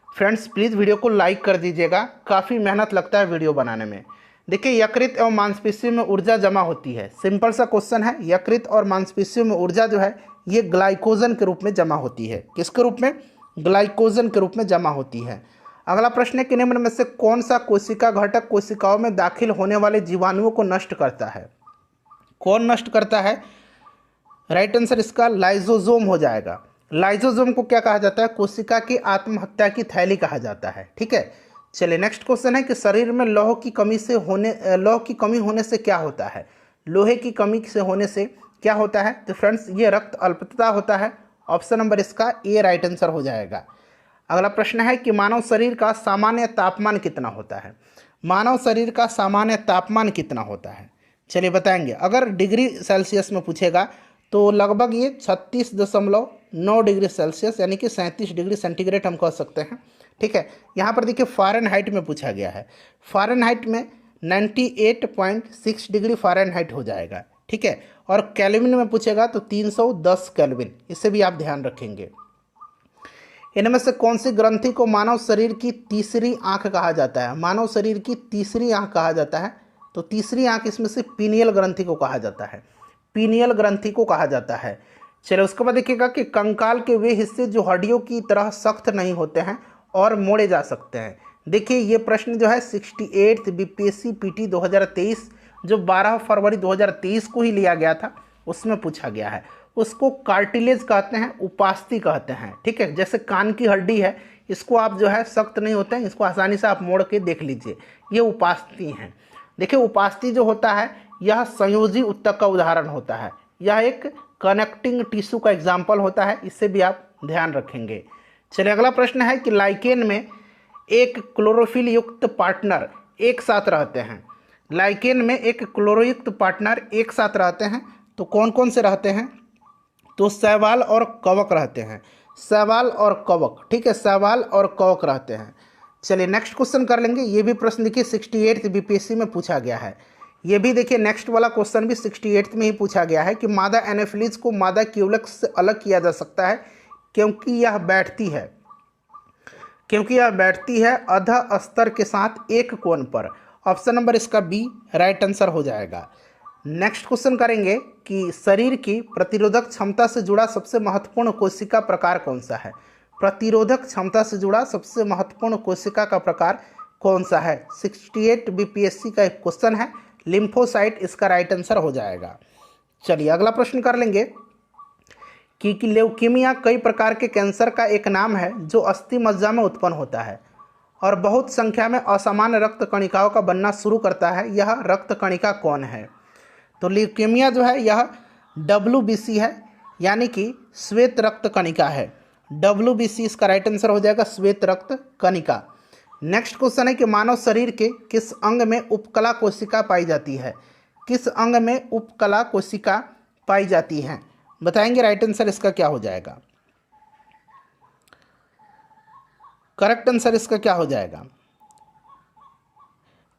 फ्रेंड्स प्लीज़ वीडियो को लाइक कर दीजिएगा, काफ़ी मेहनत लगता है वीडियो बनाने में। देखिए यकृत एवं मांसपेशियों में ऊर्जा जमा होती है। सिंपल सा क्वेश्चन है, यकृत और मांसपेशियों में ऊर्जा जो है ये ग्लाइकोजन के रूप में जमा होती है। किसके रूप में? ग्लाइकोजन के रूप में जमा होती है। अगला प्रश्न है कि निम्न में से कौन सा कोशिका घटक कोशिकाओं में दाखिल होने वाले जीवाणुओं को नष्ट करता है? कौन नष्ट करता है? राइट आंसर इसका लाइसोसोम हो जाएगा। लाइसोसोम को क्या कहा जाता है? कोशिका की आत्महत्या की थैली कहा जाता है। ठीक है, चलिए नेक्स्ट क्वेश्चन है कि शरीर में लौह की कमी होने से क्या होता है? लोहे की कमी से होने से क्या होता है? तो फ्रेंड्स ये रक्त अल्पता होता है। ऑप्शन नंबर इसका ए राइट आंसर हो जाएगा। अगला प्रश्न है कि मानव शरीर का सामान्य तापमान कितना होता है? मानव शरीर का सामान्य तापमान कितना होता है? चलिए बताएंगे। अगर डिग्री सेल्सियस में पूछेगा तो लगभग ये 36.9 डिग्री सेल्सियस यानी कि 37 डिग्री सेंटीग्रेड हम कह सकते हैं। ठीक है, यहाँ पर देखिए फ़ारेनहाइट में पूछा गया है। फ़ारेनहाइट में 98.6 डिग्री फ़ारेनहाइट हो जाएगा। ठीक है, और केल्विन में पूछेगा तो 310 केल्विन, इसे भी आप ध्यान रखेंगे। इनमें से कौन सी ग्रंथि को मानव शरीर की तीसरी आंख कहा जाता है? मानव शरीर की तीसरी आंख कहा जाता है। तो तीसरी आंख इसमें से पीनियल ग्रंथि को कहा जाता है। पीनियल ग्रंथि को कहा जाता है। चलिए उसके बाद देखिएगा कि कंकाल के वे हिस्से जो हड्डियों की तरह सख्त नहीं होते हैं और मोड़े जा सकते हैं। देखिए ये प्रश्न जो है 68 बीपीएससी पीटी 2023 जो 12 फरवरी 2023 को ही लिया गया था उसमें पूछा गया है। उसको कार्टिलेज कहते हैं, उपास्थि कहते हैं। ठीक है, जैसे कान की हड्डी है, इसको आप जो है सख्त नहीं होते हैं, इसको आसानी से आप मोड़ के देख लीजिए, ये उपास्थि हैं। देखिए उपास्थि जो होता है यह संयोजी ऊतक का उदाहरण होता है। यह एक कनेक्टिंग टिश्यू का एग्जाम्पल होता है, इससे भी आप ध्यान रखेंगे। चलिए अगला प्रश्न है कि लाइकेन में एक क्लोरोफिल युक्त पार्टनर एक साथ रहते हैं। लाइकेन में एक क्लोरोयुक्त पार्टनर एक साथ रहते हैं, तो कौन कौन से रहते हैं? तो शैवाल और कवक रहते हैं। शैवाल और कवक, ठीक है, शैवाल और कवक रहते हैं। चलिए नेक्स्ट क्वेश्चन कर लेंगे। ये भी प्रश्न देखिए 68 बीपीएससी में पूछा गया है। ये भी देखिए नेक्स्ट वाला क्वेश्चन भी 68 में ही पूछा गया है कि मादा एनाफिलीज को मादा क्यूलेक्स से अलग किया जा सकता है क्योंकि यह बैठती है अध अस्तर के साथ एक कोण पर। ऑप्शन नंबर इसका बी राइट आंसर हो जाएगा। नेक्स्ट क्वेश्चन करेंगे कि शरीर की प्रतिरोधक क्षमता से जुड़ा सबसे महत्वपूर्ण कोशिका प्रकार कौन सा है? प्रतिरोधक क्षमता से जुड़ा सबसे महत्वपूर्ण कोशिका का प्रकार कौन सा है? 68 बीपीएससी का एक क्वेश्चन है। लिम्फोसाइट इसका राइट आंसर हो जाएगा। चलिए अगला प्रश्न कर लेंगे कि ल्यूकीमिया कई प्रकार के कैंसर का एक नाम है जो अस्थि मज्जा में उत्पन्न होता है और बहुत संख्या में असामान्य रक्त कणिकाओं का बनना शुरू करता है। यह रक्त कणिका कौन है? तो ल्यूकीमिया जो है यह WBC है, यानी कि श्वेत रक्त कणिका है। WBC इसका राइट आंसर हो जाएगा, श्वेत रक्त कणिका। नेक्स्ट क्वेश्चन है कि मानव शरीर के किस अंग में उपकला कोशिका पाई जाती है? किस अंग में उपकला कोशिका पाई जाती है? बताएंगे राइट आंसर इसका क्या हो जाएगा। करेक्ट आंसर इसका क्या हो जाएगा?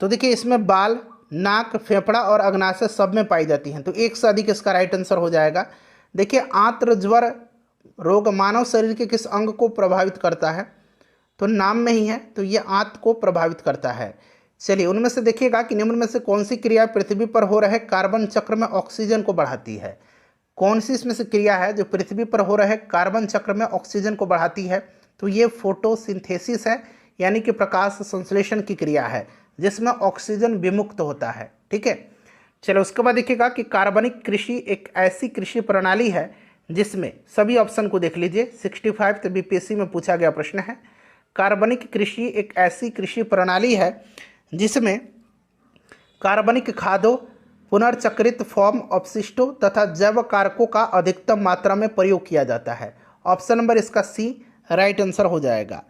तो देखिए इसमें बाल, नाक, फेफड़ा और अग्नाशय सब में पाई जाती हैं, तो एक से अधिक इसका राइट आंसर हो जाएगा। देखिए आंत्रज्वर रोग मानव शरीर के किस अंग को प्रभावित करता है? तो नाम में ही है, तो ये आंत को प्रभावित करता है। चलिए उनमें से देखिएगा कि निम्न में से कौन सी क्रिया पृथ्वी पर हो रहे कार्बन चक्र में ऑक्सीजन को बढ़ाती है? कौन सी इसमें से क्रिया है जो पृथ्वी पर हो रहे कार्बन चक्र में ऑक्सीजन को बढ़ाती है? तो ये फोटोसिंथेसिस है, यानी कि प्रकाश संश्लेषण की क्रिया है जिसमें ऑक्सीजन विमुक्त होता है। ठीक है, चलो उसके बाद देखिएगा कि कार्बनिक कृषि एक ऐसी कृषि प्रणाली है जिसमें, सभी ऑप्शन को देख लीजिए, 65 बीपीएससी में पूछा गया प्रश्न है। कार्बनिक कृषि एक ऐसी कृषि प्रणाली है जिसमें कार्बनिक खादों, पुनर्चक्रित फॉर्म, अपशिष्टों तथा जैव कारकों का अधिकतम मात्रा में प्रयोग किया जाता है। ऑप्शन नंबर इसका सी राइट आंसर हो जाएगा।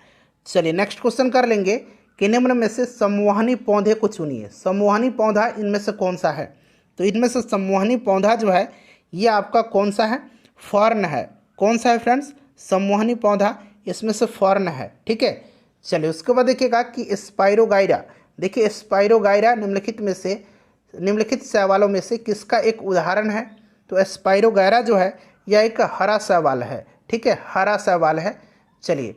चलिए नेक्स्ट क्वेश्चन कर लेंगे कि निम्न में से संवहनी पौधे को चुनिए। संवहनी पौधा इनमें से कौन सा है? तो इनमें से संवहनी पौधा जो है ये आपका कौन सा है? फर्न है। कौन सा है फ्रेंड्स? संवहनी पौधा इसमें से फर्न है। ठीक है, चलिए उसके बाद देखिएगा कि स्पाइरोगाइरा। देखिए स्पाइरोगाइरा निम्नलिखित शैवालों में से किसका एक उदाहरण है? तो स्पाइरोगाइरा जो है यह एक हरा शैवाल है। ठीक है, हरा शैवाल है। चलिए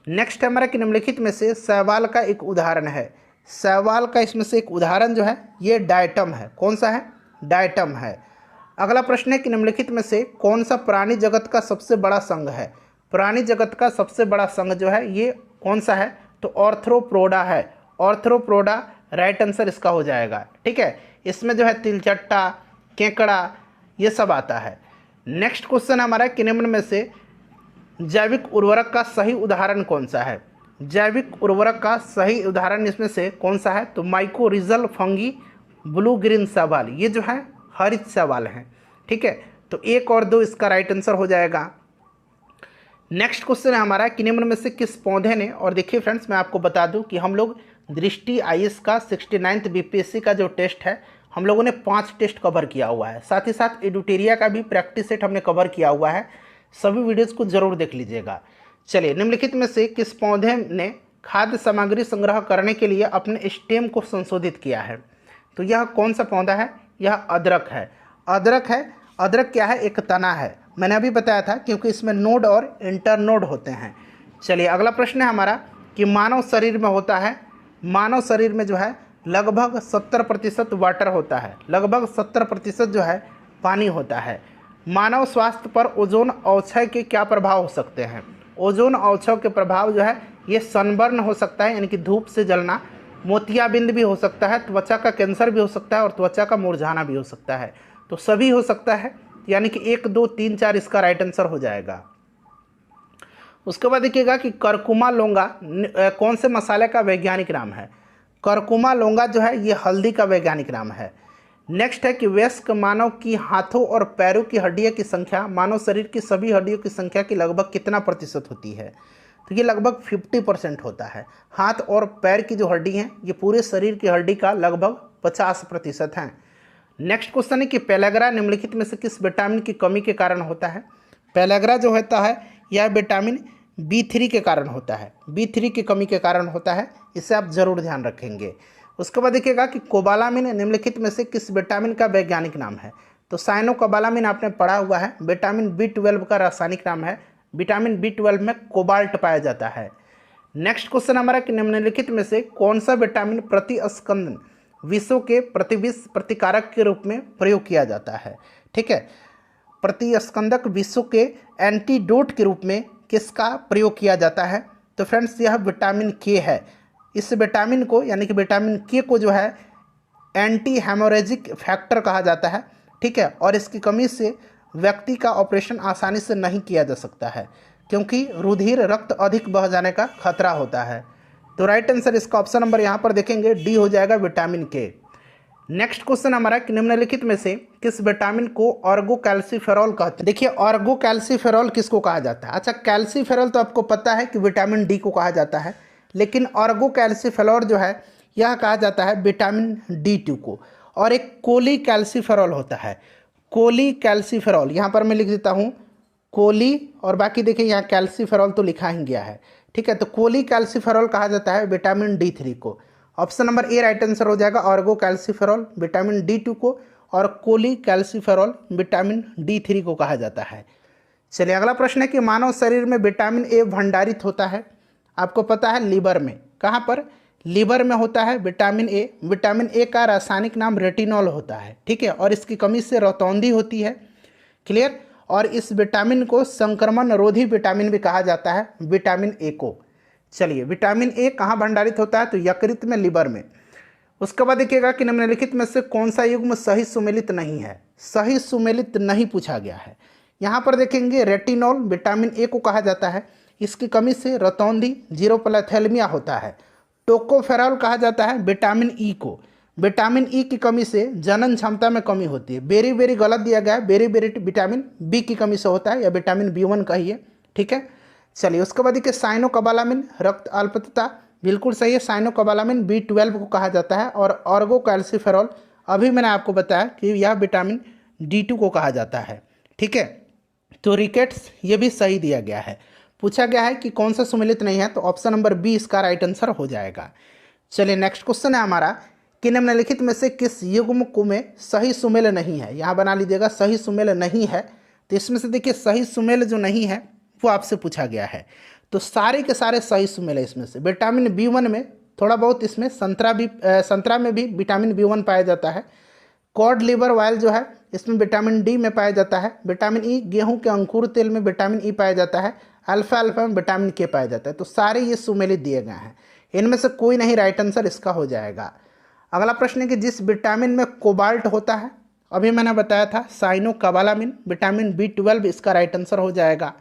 नेक्स्ट है हमारा कि निम्नलिखित में से शैवाल का एक उदाहरण है। शैवाल का इसमें से एक उदाहरण जो है ये डायटम है। कौन सा है? डायटम है। अगला प्रश्न है कि निम्नलिखित में से कौन सा प्राणी जगत का सबसे बड़ा संघ है। प्राणी जगत का सबसे बड़ा संघ जो है ये कौन सा है, तो ऑर्थ्रोपोडा है। ऑर्थ्रोपोडा राइट आंसर इसका हो जाएगा। ठीक है, इसमें जो है तिलचट्टा, केकड़ा ये सब आता है। नेक्स्ट क्वेश्चन हमारा कि निम्न में से जैविक उर्वरक का सही उदाहरण कौन सा है। जैविक उर्वरक का सही उदाहरण इसमें से कौन सा है, तो माइकोरिजल फंगी ब्लू ग्रीन शैवाल, ये जो है हरित शैवाल हैं। ठीक है, तो 1 और 2 इसका राइट आंसर हो जाएगा। नेक्स्ट क्वेश्चन है हमारा कि निम्न में से किस पौधे ने, और देखिए फ्रेंड्स मैं आपको बता दूं कि हम लोग दृष्टि आईएएस का 69th बीपीएससी का जो टेस्ट है हम लोगों ने 5 टेस्ट कवर किया हुआ है। साथ ही साथ एडुटेरिया का भी प्रैक्टिस सेट हमने कवर किया हुआ है, सभी वीडियोज़ को जरूर देख लीजिएगा। चलिए, निम्नलिखित में से किस पौधे ने खाद्य सामग्री संग्रह करने के लिए अपने स्टेम को संशोधित किया है, तो यह कौन सा पौधा है, यह अदरक है। अदरक है। अदरक क्या है, एक तना है, मैंने अभी बताया था, क्योंकि इसमें नोड और इंटरनोड होते हैं। चलिए, अगला प्रश्न है हमारा कि मानव शरीर में होता है, मानव शरीर में जो है लगभग 70% वाटर होता है, लगभग 70% जो है पानी होता है। मानव स्वास्थ्य पर ओजोन अवक्षय के क्या प्रभाव हो सकते हैं। ओजोन अवक्षय के प्रभाव जो है ये सनबर्न हो सकता है, यानी कि धूप से जलना, मोतियाबिंद भी हो सकता है, त्वचा का कैंसर भी हो सकता है और त्वचा का मुरझाना भी हो सकता है। तो सभी हो सकता है, यानी कि 1, 2, 3, 4 इसका राइट आंसर हो जाएगा। उसके बाद देखिएगा कि करकुमा लौंगा कौन से मसाले का वैज्ञानिक नाम है। करकुमा लौंगा जो है ये हल्दी का वैज्ञानिक नाम है। नेक्स्ट है कि वयस्क मानव की हाथों और पैरों की हड्डियों की संख्या मानव शरीर की सभी हड्डियों की संख्या की लगभग कितना प्रतिशत होती है, तो ये लगभग 50% होता है। हाथ और पैर की जो हड्डी हैं ये पूरे शरीर की हड्डी का लगभग 50% हैं। नेक्स्ट क्वेश्चन है कि पेलेग्रा निम्नलिखित में से किस विटामिन की कमी के कारण होता है। पेलेग्रा जो होता है यह विटामिन B3 के कारण होता है, B3 की कमी के कारण होता है, इसे आप जरूर ध्यान रखेंगे। उसके बाद देखिएगा कि कोबालामिन निम्नलिखित में से किस विटामिन का वैज्ञानिक नाम है, तो साइनोकोबालामिन आपने पढ़ा हुआ है, विटामिन B12 का रासायनिक नाम है। विटामिन B12 में कोबाल्ट पाया जाता है। नेक्स्ट क्वेश्चन हमारा कि निम्नलिखित में से कौन सा विटामिन प्रतिस्कंदन विषों के प्रतिविष प्रतिकारक के रूप में प्रयोग किया जाता है। ठीक है, प्रतिस्कंदक विषों के एंटीडोट के रूप में किसका प्रयोग किया जाता है, तो फ्रेंड्स यह विटामिन के है। इस विटामिन को, यानी कि विटामिन के को जो है एंटी हेमोरेजिक फैक्टर कहा जाता है। ठीक है, और इसकी कमी से व्यक्ति का ऑपरेशन आसानी से नहीं किया जा सकता है, क्योंकि रुधिर रक्त अधिक बह जाने का खतरा होता है। तो राइट आंसर इसका ऑप्शन नंबर यहाँ पर देखेंगे डी हो जाएगा, विटामिन के। नेक्स्ट क्वेश्चन हमारा कि निम्नलिखित में से किस विटामिन को ऑर्गोकैल्सिफेरॉल कहते हैं। देखिए, ऑर्गोकैल्सिफेरॉल किसको कहा जाता है। अच्छा, कैल्सिफेरॉल तो आपको पता है कि विटामिन डी को कहा जाता है, लेकिन ऑर्गोकैल्सिफेरॉल जो है यह कहा जाता है विटामिन D2 को। और एक कोलीकैल्सिफेरॉल होता है, कोलीकैल्सिफेरॉल, यहाँ पर मैं लिख देता हूँ कोली, और बाकी देखिए यहाँ कैल्सिफेरॉल तो लिखा ही गया है। ठीक है, तो कोलीकैल्सिफेरॉल कहा जाता है विटामिन D3 को। Option number A right answer हो जाएगा, ऑर्गोकैल्सिफेरॉल विटामिन D2 को और कोलीकैल्सिफेरॉल विटामिन D3 को कहा जाता है। चलिए, अगला प्रश्न है कि मानव शरीर में विटामिन ए भंडारित होता है, आपको पता है लीवर में। कहाँ पर, लीवर में होता है विटामिन ए। विटामिन ए का रासायनिक नाम रेटिनॉल होता है। ठीक है, और इसकी कमी से रतौंधी होती है। क्लियर, और इस विटामिन को संक्रमण रोधी विटामिन भी कहा जाता है, विटामिन ए को। चलिए, विटामिन ए कहाँ भंडारित होता है, तो यकृत में, लीवर में। उसके बाद देखिएगा कि निम्नलिखित में से कौन सा युग्म सही सुमेलित नहीं है। सही सुमेलित नहीं पूछा गया है। यहाँ पर देखेंगे रेटिनॉल विटामिन ए को कहा जाता है, इसकी कमी से रतौंधी जीरोप्लाथेलमिया होता है। टोकोफेरॉल कहा जाता है विटामिन ई को, विटामिन ई की कमी से जनन क्षमता में कमी होती है। बेरी बेरी गलत दिया गया है, बेरी बेरी विटामिन बी की कमी से होता है, या विटामिन B1 कहिए। ठीक है, चलिए, उसके बाद देखिए साइनोकोबालामिन रक्त अल्पता, बिल्कुल सही है, साइनोकोबालामिन B12 को कहा जाता है। और ऑर्गोकैल्सिफेरॉल अभी मैंने आपको बताया कि यह विटामिन D2 को कहा जाता है। ठीक है, तो रिकेट्स ये भी सही दिया गया है। पूछा गया है कि कौन सा सुमेलित नहीं है, तो ऑप्शन नंबर बी इसका राइट आंसर हो जाएगा। चलिए, नेक्स्ट क्वेश्चन है हमारा कि निम्नलिखित में से किस युग्म को में सही सुमेल नहीं है। यहाँ बना लीजिएगा सही सुमेल नहीं है, तो इसमें से देखिए सही सुमेल जो नहीं है वो आपसे पूछा गया है। तो सारे के सारे सही सुमेल है इसमें से। विटामिन B1 में थोड़ा बहुत, इसमें संतरा में भी विटामिन B1 पाया जाता है। कॉड लिवर ऑयल जो है इसमें विटामिन डी में पाया जाता है। विटामिन ई, गेहूं के अंकुर तेल में विटामिन ई पाया जाता है। अल्फा अल्फा में विटामिन के पाया जाता है। तो सारे ये सुमेलित दिए गए हैं, इनमें से कोई नहीं राइट आंसर इसका हो जाएगा। अगला प्रश्न है कि जिस विटामिन में कोबाल्ट होता है, अभी मैंने बताया था साइनोकोबालामिन, विटामिन B12 इसका राइट आंसर हो जाएगा।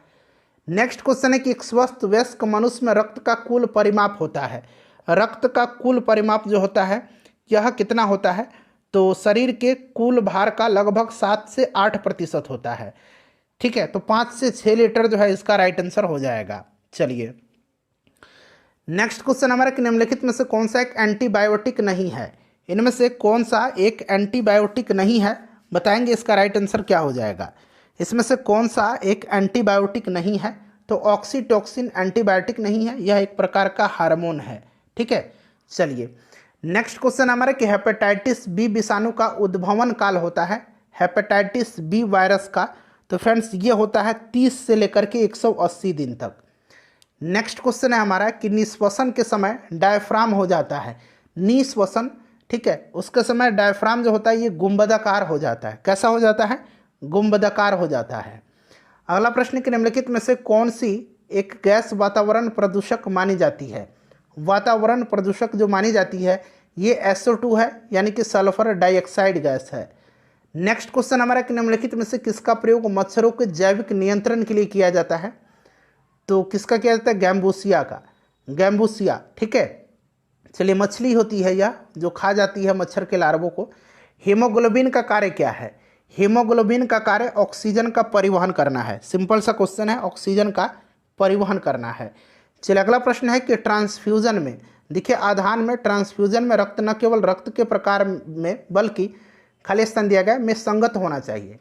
नेक्स्ट क्वेश्चन है कि एक स्वस्थ वयस्क मनुष्य में रक्त का कुल परिमाप होता है। रक्त का कुल परिमाप जो होता है यह कितना होता है? तो शरीर के कुल भार का लगभग 7 से 8% होता है। ठीक है, तो 5 से 6 लीटर जो है इसका राइट आंसर हो जाएगा। चलिए नेक्स्ट क्वेश्चन हमारा कि निम्नलिखित में से कौन सा एक एंटीबायोटिक नहीं है? इनमें से कौन सा एक एंटीबायोटिक नहीं है, बताएंगे इसका राइट आंसर क्या हो जाएगा। इसमें से कौन सा एक एंटीबायोटिक नहीं है? तो ऑक्सीटोसिन एंटीबायोटिक नहीं है, यह एक प्रकार का हार्मोन है। ठीक है, चलिए नेक्स्ट क्वेश्चन हमारा कि हेपेटाइटिस बी विषाणु का उद्भवन काल होता है, हेपेटाइटिस बी वायरस का, तो फ्रेंड्स ये होता है 30 से लेकर के 180 दिन तक। नेक्स्ट क्वेश्चन है हमारा कि निश्वसन के समय डायफ्राम हो जाता है, निश्वसन, ठीक है, उसके समय डायफ्राम जो होता है ये गुंबदाकार हो जाता है। कैसा हो जाता है? गुंबदाकार हो जाता है। अगला प्रश्न कि निम्नलिखित में से कौन सी एक गैस वातावरण प्रदूषक मानी जाती है? वातावरण प्रदूषक जो मानी जाती है ये SO2 है, यानी कि सल्फर डाइऑक्साइड गैस है। नेक्स्ट क्वेश्चन हमारा कि निम्नलिखित में से किसका प्रयोग मच्छरों के जैविक नियंत्रण के लिए किया जाता है? तो किसका किया जाता है? गैम्बूसिया का, गैम्बूसिया। ठीक है, चलिए मछली होती है यह जो खा जाती है मच्छर के लार्वों को। हीमोग्लोबिन का कार्य क्या है? हीमोग्लोबिन का कार्य ऑक्सीजन का परिवहन करना है। सिंपल सा क्वेश्चन है, ऑक्सीजन का परिवहन करना है। चलिए अगला प्रश्न है कि ट्रांसफ्यूजन में, देखिए आधान में ट्रांसफ्यूजन में रक्त न केवल रक्त के प्रकार में बल्कि खाली स्थान दिया गया में संगत होना चाहिए।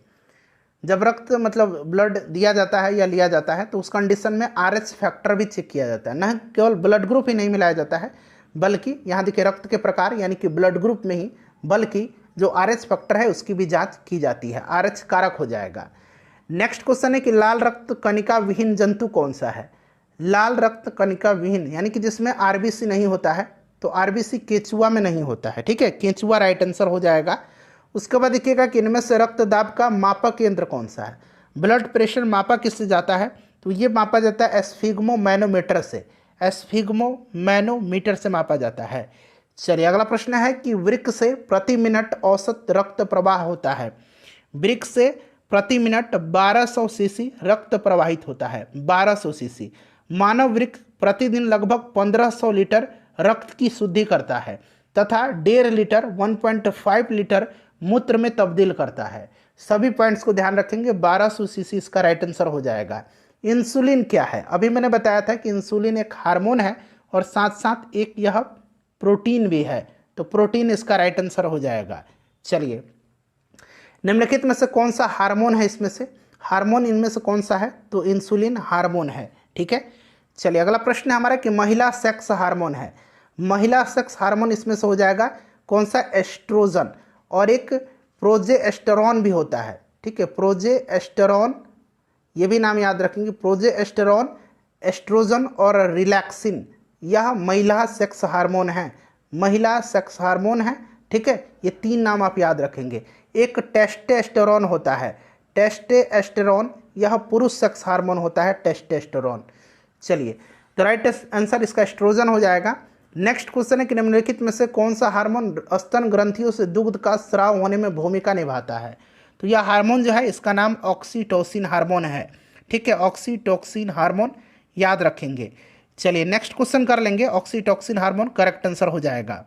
जब रक्त मतलब ब्लड दिया जाता है या लिया जाता है तो उस कंडीशन में RH फैक्टर भी चेक किया जाता है। न केवल ब्लड ग्रुप ही नहीं मिलाया जाता है बल्कि यहाँ देखिए रक्त के प्रकार यानी कि ब्लड ग्रुप में ही, बल्कि जो RH फैक्टर है उसकी भी जांच की जाती है, RH कारक हो जाएगा। नेक्स्ट क्वेश्चन है कि लाल रक्त कणिका विहीन जंतु कौन सा है? लाल रक्त कणिका विहीन यानी कि जिसमें RBC नहीं होता है, तो RBC केंचुआ में नहीं होता है। ठीक है, केंचुआ राइट आंसर हो जाएगा। उसके बाद देखिएगा कि इनमें से रक्तदाब का मापक यंत्र कौन सा है? ब्लड प्रेशर मापा किससे जाता है? तो ये मापा जाता है एस्फिग्मो मैनोमीटर से, एस्फिग्मो मैनोमीटर से मापा जाता है। चलिए अगला प्रश्न है कि वृक्क से प्रति मिनट औसत रक्त प्रवाह होता है। वृक्क से प्रति मिनट 1200 सीसी रक्त प्रवाहित होता है, 1200 सीसी। मानव वृक्क प्रतिदिन लगभग 1500 लीटर रक्त की शुद्धि करता है तथा 1.5 लीटर 1.5 लीटर मूत्र में तब्दील करता है। सभी पॉइंट्स को ध्यान रखेंगे, 1200 सीसी इसका राइट आंसर हो जाएगा। इंसुलिन क्या है? अभी मैंने बताया था कि इंसुलिन एक हार्मोन है और साथ साथ एक यह प्रोटीन भी है, तो प्रोटीन इसका राइट आंसर हो जाएगा। चलिए निम्नलिखित में से कौन सा हार्मोन है? इसमें से हार्मोन इनमें से कौन सा है? तो इंसुलिन हार्मोन है। ठीक है, चलिए अगला प्रश्न है हमारा कि महिला सेक्स हार्मोन है। महिला सेक्स हार्मोन इसमें से हो जाएगा कौन सा? एस्ट्रोजन, और एक प्रोजेस्टेरॉन भी होता है। ठीक है, प्रोजेस्टेरॉन, ये भी नाम याद रखेंगे, प्रोजेस्टेरॉन, एस्ट्रोजन और रिलैक्सिन, यह महिला सेक्स हार्मोन है, महिला सेक्स हार्मोन है। ठीक है, ये 3 नाम आप याद रखेंगे। एक टेस्टोस्टेरोन होता है, टेस्टोस्टेरोन, यह पुरुष सेक्स हार्मोन होता है टेस्टोस्टेरोन। चलिए तो राइट आंसर इसका एस्ट्रोजन हो जाएगा। नेक्स्ट क्वेश्चन है कि निम्नलिखित में से कौन सा हार्मोन स्तन ग्रंथियों से दुग्ध का स्राव होने में भूमिका निभाता है? तो यह हार्मोन जो है इसका नाम ऑक्सीटोसिन हार्मोन है। ठीक है, ऑक्सीटोसिन हार्मोन याद रखेंगे। चलिए नेक्स्ट क्वेश्चन कर लेंगे, ऑक्सीटोसिन हार्मोन करेक्ट आंसर हो जाएगा।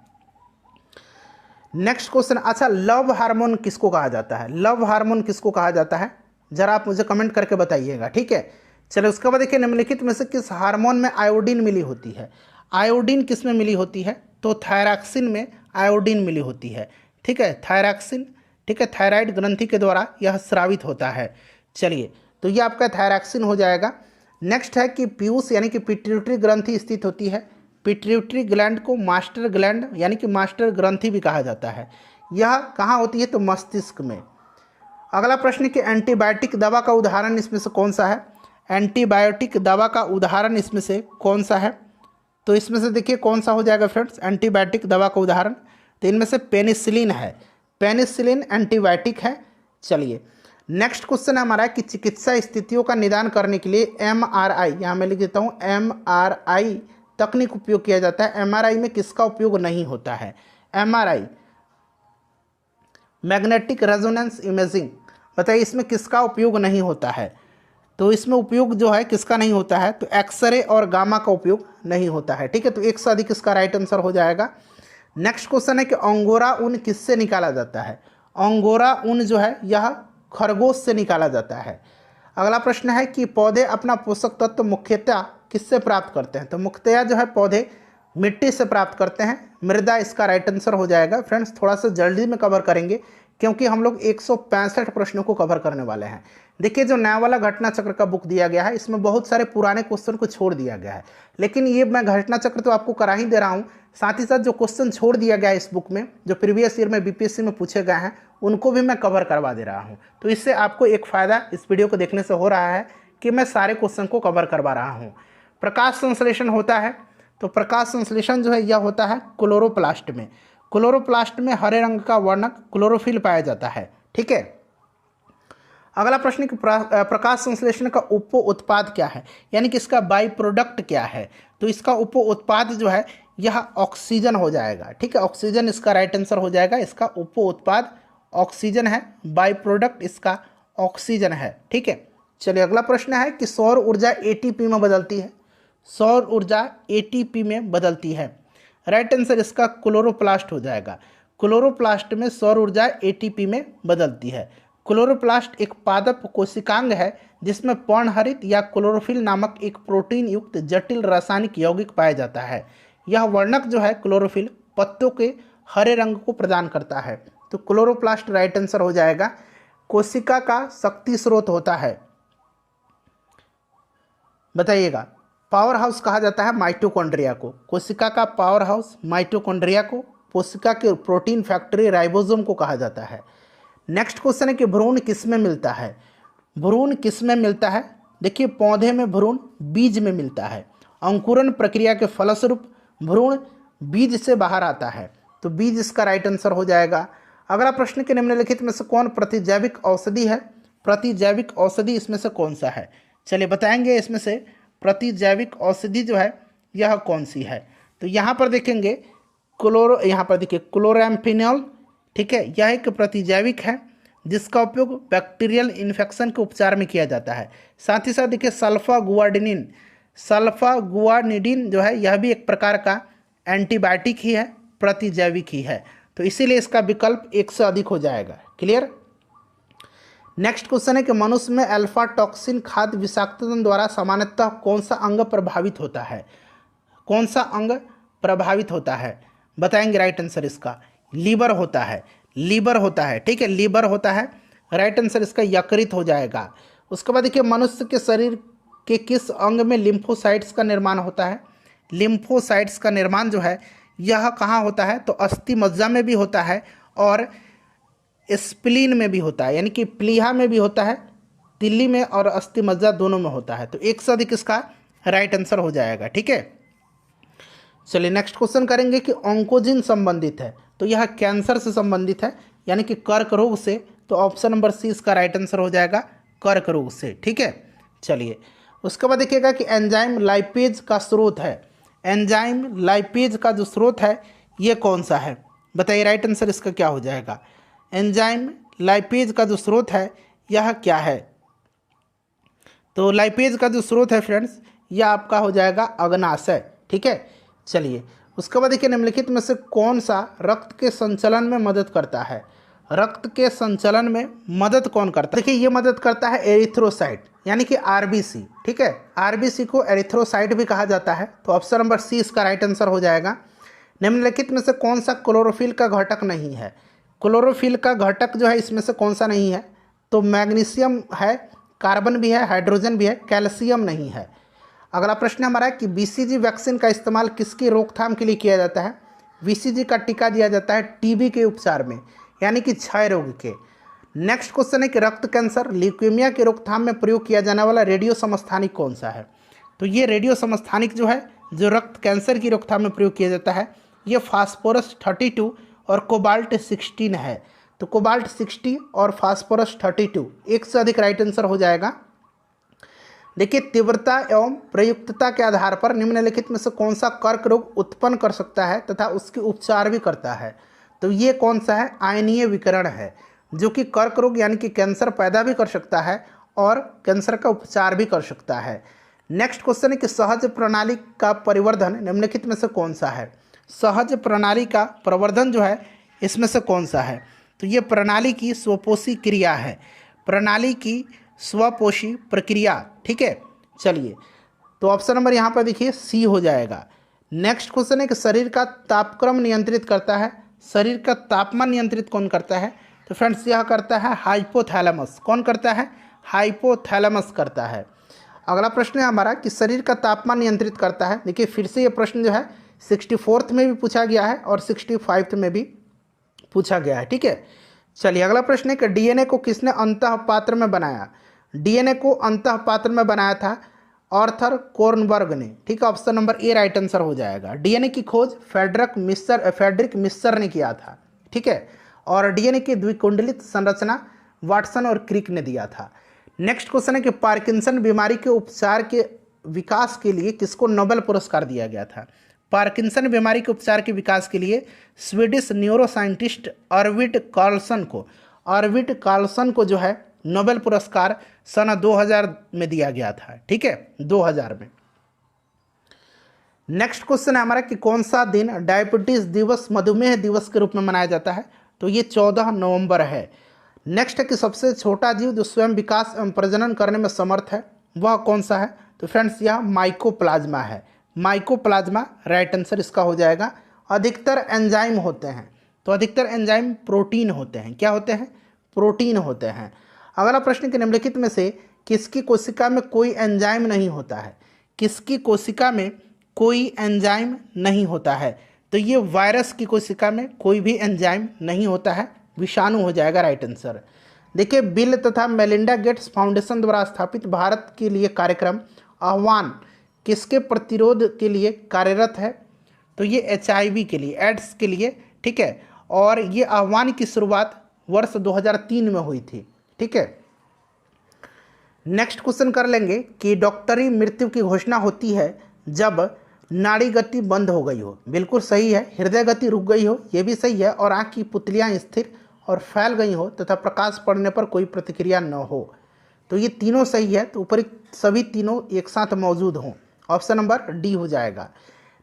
नेक्स्ट क्वेश्चन, अच्छा लव हार्मोन किसको कहा जाता है? लव हार्मोन किसको कहा जाता है? जरा आप मुझे कमेंट करके बताइएगा। ठीक है, चलिए उसके बाद देखिए निम्नलिखित में से किस हार्मोन में आयोडीन मिली होती है? आयोडीन किस में मिली होती है? तो थायरॉक्सिन में आयोडीन मिली होती है। ठीक है, थायरॉक्सिन, ठीक है, थायराइड ग्रंथि के द्वारा यह स्रावित होता है। चलिए तो ये आपका थायरॉक्सिन हो जाएगा। नेक्स्ट है कि पीयूष यानी कि पिट्यूटरी ग्रंथि स्थित होती है। पिट्यूटरी ग्लैंड को मास्टर ग्लैंड यानी कि मास्टर ग्रंथि भी कहा जाता है। यह कहाँ होती है? तो मस्तिष्क में। अगला प्रश्न कि एंटीबायोटिक दवा का उदाहरण इसमें से कौन सा है? एंटीबायोटिक दवा का उदाहरण इसमें से कौन सा है? तो इसमें से देखिए कौन सा हो जाएगा फ्रेंड्स एंटीबायोटिक दवा का उदाहरण? तो इनमें से पेनिसिलिन है। पेनिसिलिन एंटीबायोटिक है, चलिए नेक्स्ट क्वेश्चन हमारा है कि चिकित्सा स्थितियों का निदान करने के लिए MRI, यहाँ मैं लिख देता हूँ MRI तकनीक उपयोग किया जाता है। MRI में किसका उपयोग नहीं होता है? MRI मैग्नेटिक रेजोनेंस इमेजिंग, बताइए इसमें किसका उपयोग नहीं होता है? तो इसमें उपयोग जो है किसका नहीं होता है? तो एक्सरे और गामा का उपयोग नहीं होता है। ठीक है, तो एक से अधिक इसका राइट आंसर हो जाएगा। नेक्स्ट क्वेश्चन है कि अंगोरा ऊन किससे निकाला जाता है? अंगोरा ऊन जो है यह खरगोश से निकाला जाता है। अगला प्रश्न है कि पौधे अपना पोषक तत्व मुख्यतः किससे प्राप्त करते हैं? तो मुख्यतः जो है पौधे मिट्टी से प्राप्त करते हैं। मृदा इसका राइट आंसर हो जाएगा। फ्रेंड्स थोड़ा सा जल्दी में कवर करेंगे क्योंकि हम लोग 165 प्रश्नों को कवर करने वाले हैं। देखिए जो नया वाला घटना चक्र का बुक दिया गया है इसमें बहुत सारे पुराने क्वेश्चन को छोड़ दिया गया है, लेकिन ये मैं घटना चक्र तो आपको करा ही दे रहा हूँ, साथ ही साथ जो क्वेश्चन छोड़ दिया गया है इस बुक में जो प्रीवियस ईयर में बीपीएससी में पूछे गए हैं उनको भी मैं कवर करवा दे रहा हूँ। तो इससे आपको एक फ़ायदा इस वीडियो को देखने से हो रहा है कि मैं सारे क्वेश्चन को कवर करवा रहा हूँ। प्रकाश संश्लेषण होता है, तो प्रकाश संश्लेषण जो है यह होता है क्लोरोप्लास्ट में। क्लोरोप्लास्ट में हरे रंग का वर्णक क्लोरोफिल पाया जाता है। ठीक है, अगला प्रश्न कि प्रकाश संश्लेषण का उप उत्पाद क्या है, यानी कि इसका बाई प्रोडक्ट क्या है? तो इसका उप उत्पाद जो है यह ऑक्सीजन हो जाएगा। ठीक है, ऑक्सीजन इसका राइट आंसर हो जाएगा। इसका उप उत्पाद ऑक्सीजन है, बाई प्रोडक्ट इसका ऑक्सीजन है। ठीक है, चलिए अगला प्रश्न है कि सौर ऊर्जा एटीपी में बदलती है। सौर ऊर्जा एटीपी में बदलती है, राइट आंसर इसका क्लोरोप्लास्ट हो जाएगा। क्लोरोप्लास्ट में सौर ऊर्जा एटीपी में बदलती है। क्लोरोप्लास्ट एक पादप कोशिकांग है जिसमें पर्णहरित या क्लोरोफिल नामक एक प्रोटीन युक्त जटिल रासायनिक यौगिक पाया जाता है। यह वर्णक जो है क्लोरोफिल पत्तों के हरे रंग को प्रदान करता है। तो क्लोरोप्लास्ट राइट आंसर हो जाएगा। कोशिका का शक्ति स्रोत होता है, बताइएगा। पावर हाउस कहा जाता है माइटोकॉन्ड्रिया को। कोशिका का पावर हाउस माइटोकॉन्ड्रिया को, कोशिका के प्रोटीन फैक्ट्री राइबोसोम को कहा जाता है। नेक्स्ट क्वेश्चन है कि भ्रूण किस में मिलता है? भ्रूण किस में मिलता है? देखिए पौधे में भ्रूण बीज में मिलता है। अंकुरण प्रक्रिया के फलस्वरूप भ्रूण बीज से बाहर आता है, तो बीज इसका राइट आंसर हो जाएगा। अगला प्रश्न के निम्नलिखित में से कौन प्रतिजैविक औषधि है? प्रतिजैविक औषधि इसमें से कौन सा है? चलिए बताएंगे इसमें से प्रतिजैविक औषधि जो है यह कौन सी है। तो यहाँ पर देखेंगे यहाँ पर देखिए क्लोराम्फेनिल। ठीक है, यह एक प्रतिजैविक है जिसका उपयोग बैक्टीरियल इन्फेक्शन के उपचार में किया जाता है। साथ ही साथ देखिए सल्फागुआनिडिन जो है यह भी एक प्रकार का एंटीबायोटिक ही है, प्रतिजैविक ही है। तो इसीलिए इसका विकल्प एक से अधिक हो जाएगा। क्लियर। नेक्स्ट क्वेश्चन है कि मनुष्य में अल्फा टॉक्सिन खाद्य विषाक्तता द्वारा सामान्यतः कौन सा अंग प्रभावित होता है? कौन सा अंग प्रभावित होता है? बताएंगे राइट आंसर इसका लीवर होता है। लीवर होता है। ठीक है, लीवर होता है, राइट आंसर इसका यकृत हो जाएगा। उसके बाद देखिए मनुष्य के शरीर के किस अंग में लिम्फोसाइट्स का निर्माण होता है? लिम्फोसाइट्स का निर्माण जो है यह कहाँ होता है? तो अस्थि मज्जा में भी होता है और स्प्लीन में भी होता है, यानी कि प्लीहा में भी होता है, तिल्ली में और अस्थि मज्जा दोनों में होता है। तो एक से अधिक इसका राइट आंसर हो जाएगा। ठीक है, चलिए नेक्स्ट क्वेश्चन करेंगे कि ऑन्कोजिन संबंधित है, तो यह कैंसर से संबंधित है, यानी कि कर्क रोग से। तो ऑप्शन नंबर सी इसका राइट आंसर हो जाएगा, कर्क रोग से। ठीक है, चलिए उसके बाद देखिएगा कि एंजाइम लाइपेज का स्रोत है। एंजाइम लाइपेज का जो स्रोत है ये कौन सा है? बताइए राइट आंसर इसका क्या हो जाएगा? एंजाइम लाइपेज का जो स्रोत है यह क्या है? तो लाइपेज का जो स्रोत है फ्रेंड्स यह आपका हो जाएगा अग्नाशय। ठीक है, चलिए उसके बाद देखिए निम्नलिखित में से कौन सा रक्त के संचलन में मदद करता है? रक्त के संचलन में मदद कौन करता है? देखिए ये मदद करता है एरिथ्रोसाइट, यानी कि आरबीसी। ठीक है, आरबीसी को एरिथ्रोसाइट भी कहा जाता है। तो ऑप्शन नंबर सी इसका राइट आंसर हो जाएगा। निम्नलिखित में से कौन सा क्लोरोफिल का घटक नहीं है? क्लोरोफिल का घटक जो है इसमें से कौन सा नहीं है? तो मैग्नीशियम है, कार्बन भी है, हाइड्रोजन भी है, कैल्शियम नहीं है। अगला प्रश्न हमारा है कि बीसीजी वैक्सीन का इस्तेमाल किसकी रोकथाम के लिए किया जाता है? बीसीजी का टीका दिया जाता है टीबी के उपचार में, यानी कि क्षय रोग के। नेक्स्ट क्वेश्चन है कि रक्त कैंसर ल्यूकेमिया के रोकथाम में प्रयोग किया जाने वाला रेडियो समस्थानिक कौन सा है? तो ये रेडियो समस्थानिक जो है जो रक्त कैंसर की रोकथाम में प्रयोग किया जाता है ये फास्फोरस 32 और कोबाल्ट 16 है। तो कोबाल्ट 60 और फास्फोरस 32, एक से अधिक राइट आंसर हो जाएगा। देखिए, तीव्रता एवं प्रयुक्तता के आधार पर निम्नलिखित में से कौन सा कर्क रोग उत्पन्न कर सकता है तथा उसके उपचार भी करता है? तो ये कौन सा है? आयनीय विकिरण है, जो कि कर्क रोग यानी कि कैंसर पैदा भी कर सकता है और कैंसर का उपचार भी कर सकता है। नेक्स्ट क्वेश्चन है कि सहज प्रणाली का परिवर्धन निम्नलिखित में से कौन सा है? सहज प्रणाली का प्रवर्धन जो है इसमें से कौन सा है? तो ये प्रणाली की स्वपोषी क्रिया है, प्रणाली की स्वपोषी प्रक्रिया। ठीक है, चलिए, तो ऑप्शन नंबर यहाँ पर देखिए सी हो जाएगा। नेक्स्ट क्वेश्चन है कि शरीर का तापक्रम नियंत्रित करता है, शरीर का तापमान नियंत्रित कौन करता है? तो फ्रेंड्स यह करता है हाइपोथैलेमस। कौन करता है? हाइपोथैलेमस करता है। अगला प्रश्न है हमारा कि शरीर का तापमान नियंत्रित करता है। देखिए, फिर से ये प्रश्न जो है 64th में भी पूछा गया है और 65th में भी पूछा गया है। ठीक है, चलिए अगला प्रश्न है कि डीएनए को किसने अंतः पात्र में बनाया? डीएनए को अंतः पात्र में बनाया था आर्थर कोर्नबर्ग ने। ठीक है, option number A right answer हो जाएगा। डीएनए की खोज फ्रेडरिक मिस्सर ने किया था। ठीक है, और डीएनए की द्विकुंडलित संरचना वाटसन और क्रिक ने दिया था। नेक्स्ट क्वेश्चन है कि पार्किंसन बीमारी के उपचार के विकास के लिए किसको नोबेल पुरस्कार दिया गया था? पार्किंसन बीमारी के उपचार के विकास के लिए स्वीडिश न्यूरोसाइंटिस्ट आर्विड कार्लसन को जो है नोबेल पुरस्कार सन 2000 में दिया गया था। ठीक है, 2000 में। नेक्स्ट क्वेश्चन है हमारा कि कौन सा दिन डायबिटीज दिवस मधुमेह दिवस के रूप में मनाया जाता है? तो ये 14 नवंबर है। नेक्स्ट है कि सबसे छोटा जीव जो स्वयं विकास एवं प्रजनन करने में समर्थ है वह कौन सा है? तो फ्रेंड्स यह माइकोप्लाज्मा है। माइकोप्लाज्मा राइट आंसर इसका हो जाएगा। अधिकतर एंजाइम होते हैं, तो अधिकतर एंजाइम प्रोटीन होते हैं। क्या होते हैं? प्रोटीन होते हैं। अगला प्रश्न कि निम्नलिखित में से किसकी कोशिका में कोई एंजाइम नहीं होता है? किसकी कोशिका में कोई एंजाइम नहीं होता है? तो ये वायरस की कोशिका में कोई भी एंजाइम नहीं होता है, विषाणु हो जाएगा राइट आंसर। देखिए, बिल तथा मेलिंडा गेट्स फाउंडेशन द्वारा स्थापित भारत के लिए कार्यक्रम आह्वान किसके प्रतिरोध के लिए कार्यरत है? तो ये HIV के लिए, एड्स के लिए। ठीक है, और ये आह्वान की शुरुआत वर्ष 2003 में हुई थी। ठीक है, नेक्स्ट क्वेश्चन कर लेंगे कि डॉक्टरी मृत्यु की घोषणा होती है जब नाड़ी गति बंद हो गई हो। बिल्कुल सही है। हृदय गति रुक गई हो, ये भी सही है। और आँख की पुतलियाँ स्थिर और फैल गई हो तथा प्रकाश पड़ने पर कोई प्रतिक्रिया न हो। तो ये तीनों सही है। तो ऊपर सभी तीनों एक साथ मौजूद हों, ऑप्शन नंबर डी हो जाएगा।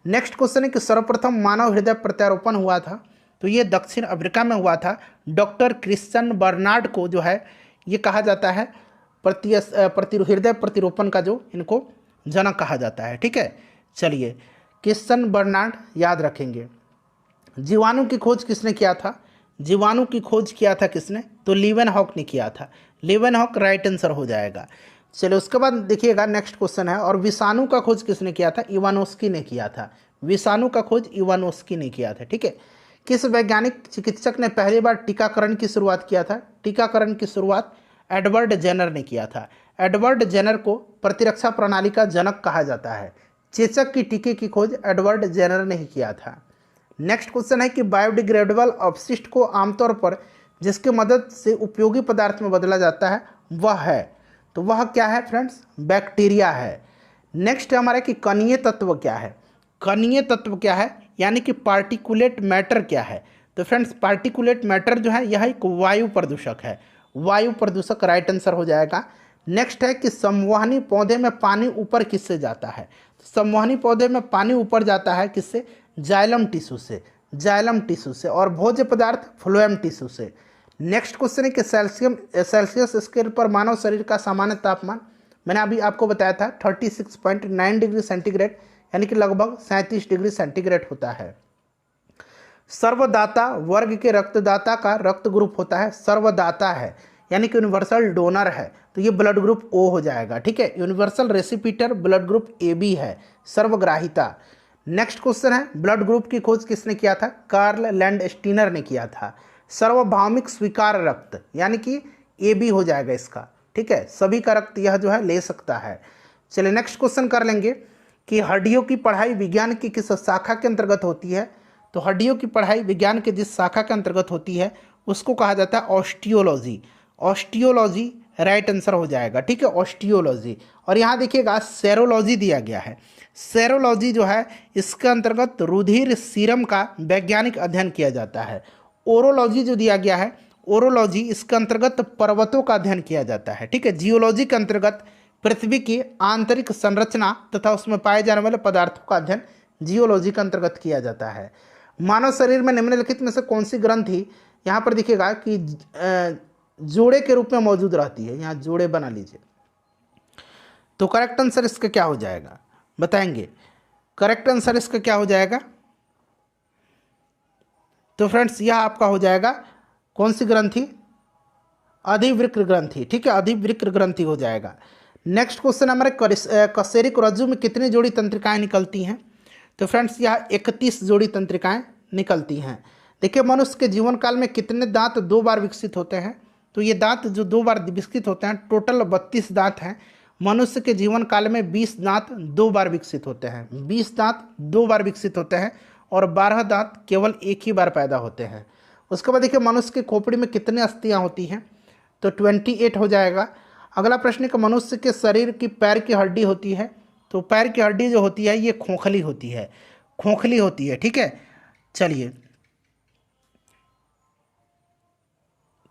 नेक्स्ट क्वेश्चन है कि सर्वप्रथम मानव हृदय प्रत्यारोपण हुआ था, तो ये दक्षिण अफ्रीका में हुआ था। डॉक्टर क्रिश्चियन बर्नार्ड को जो है ये कहा जाता है हृदय प्रतिरोपण का जो इनको जनक कहा जाता है। ठीक है, चलिए क्रिश्चियन बर्नार्ड याद रखेंगे। जीवाणु की खोज किसने किया था? जीवाणु की खोज किया था किसने? तो लीवेनहॉक ने किया था। लीवेनहॉक राइट आंसर हो जाएगा। चलिए उसके बाद देखिएगा नेक्स्ट क्वेश्चन है, और विषाणु का खोज किसने किया था? इवानोस्की ने किया था। विषाणु का खोज इवानोस्की ने किया था। ठीक है, किस वैज्ञानिक चिकित्सक ने पहली बार टीकाकरण की शुरुआत किया था? टीकाकरण की शुरुआत एडवर्ड जेनर ने किया था। एडवर्ड जेनर को प्रतिरक्षा प्रणाली का जनक कहा जाता है। चेचक की टीके की खोज एडवर्ड जेनर ने ही किया था। नेक्स्ट क्वेश्चन है कि बायोडिग्रेडेबल अपशिष्ट को आमतौर पर जिसकी मदद से उपयोगी पदार्थ में बदला जाता है वह है, तो वह क्या है फ्रेंड्स? बैक्टीरिया है। नेक्स्ट है हमारा कि कणीय तत्व क्या है? कणीय तत्व क्या है यानी कि पार्टिकुलेट मैटर क्या है? तो फ्रेंड्स पार्टिकुलेट मैटर जो है यह एक वायु प्रदूषक है। वायु प्रदूषक राइट आंसर हो जाएगा। नेक्स्ट है कि संवहनी पौधे में पानी ऊपर किससे जाता है? संवहनी पौधे में पानी ऊपर जाता है किससे? जाइलम टिश्यू से, जाइलम टिश्यू से। और भोज्य पदार्थ फ्लोएम टिश्यू से। नेक्स्ट क्वेश्चन है कि सेल्सियस स्केल पर मानव शरीर का सामान्य तापमान मैंने अभी आपको बताया था 36.9 डिग्री सेंटीग्रेड यानी कि लगभग 37 डिग्री सेंटीग्रेड होता है। सर्वदाता वर्ग के रक्तदाता का रक्त ग्रुप होता है सर्वदाता है यानी कि यूनिवर्सल डोनर है, तो ये ब्लड ग्रुप O हो जाएगा। ठीक है, यूनिवर्सल रेसिपिटर ब्लड ग्रुप AB है, सर्वग्राहिता। नेक्स्ट क्वेश्चन है ब्लड ग्रुप की खोज किसने किया था? कार्ल लैंडस्टीनर ने किया था। सर्वभौमिक स्वीकार रक्त यानी कि AB हो जाएगा इसका। ठीक है, सभी का रक्त यह जो है ले सकता है। चलिए नेक्स्ट क्वेश्चन कर लेंगे कि हड्डियों की पढ़ाई विज्ञान की किस शाखा के अंतर्गत होती है? तो हड्डियों की पढ़ाई विज्ञान के जिस शाखा के अंतर्गत होती है उसको कहा जाता है ऑस्टियोलॉजी। ऑस्टियोलॉजी राइट आंसर हो जाएगा, ठीक है, ऑस्टियोलॉजी। और यहाँ देखिएगा सेरोलॉजी दिया गया है। सेरोलॉजी जो है इसके अंतर्गत रुधिर सीरम का वैज्ञानिक अध्ययन किया जाता है। ओरोलॉजी जो दिया गया है, ओरोलॉजी इसके अंतर्गत पर्वतों का अध्ययन किया जाता है, ठीक है। जियोलॉजी के अंतर्गत पृथ्वी की आंतरिक संरचना तथा उसमें पाए जाने वाले पदार्थों का अध्ययन जियोलॉजी के अंतर्गत किया जाता है। मानव शरीर में निम्नलिखित में से कौन सी ग्रंथि यहाँ पर दिखेगा कि जोड़े के रूप में मौजूद रहती है, यहाँ जोड़े बना लीजिए। तो करेक्ट आंसर इसका क्या हो जाएगा बताएंगे? करेक्ट आंसर इसका क्या हो जाएगा? तो फ्रेंड्स यह आपका हो जाएगा कौन सी ग्रंथि? अधिवृक्क ग्रंथि, ठीक है, अधिवृक्क ग्रंथि हो जाएगा। नेक्स्ट क्वेश्चन हमारे कशेरुक रज्जु में कितनी जोड़ी तंत्रिकाएं निकलती हैं? तो फ्रेंड्स यह 31 जोड़ी तंत्रिकाएं निकलती हैं। देखिए मनुष्य के जीवन काल में कितने दांत 2 बार विकसित होते हैं? तो ये दांत जो 2 बार विकसित होते हैं, टोटल 32 दांत हैं। मनुष्य के जीवन काल में 20 दांत 2 बार विकसित होते हैं, 20 दांत 2 बार विकसित होते हैं और 12 दांत केवल एक ही बार पैदा होते हैं। उसके बाद देखिए मनुष्य के खोपड़ी में कितनी अस्थियाँ होती हैं? तो 28 हो जाएगा। अगला प्रश्न कि मनुष्य के शरीर की पैर की हड्डी होती है, तो पैर की हड्डी जो होती है ये खोखली होती है, खोखली होती है, ठीक है। चलिए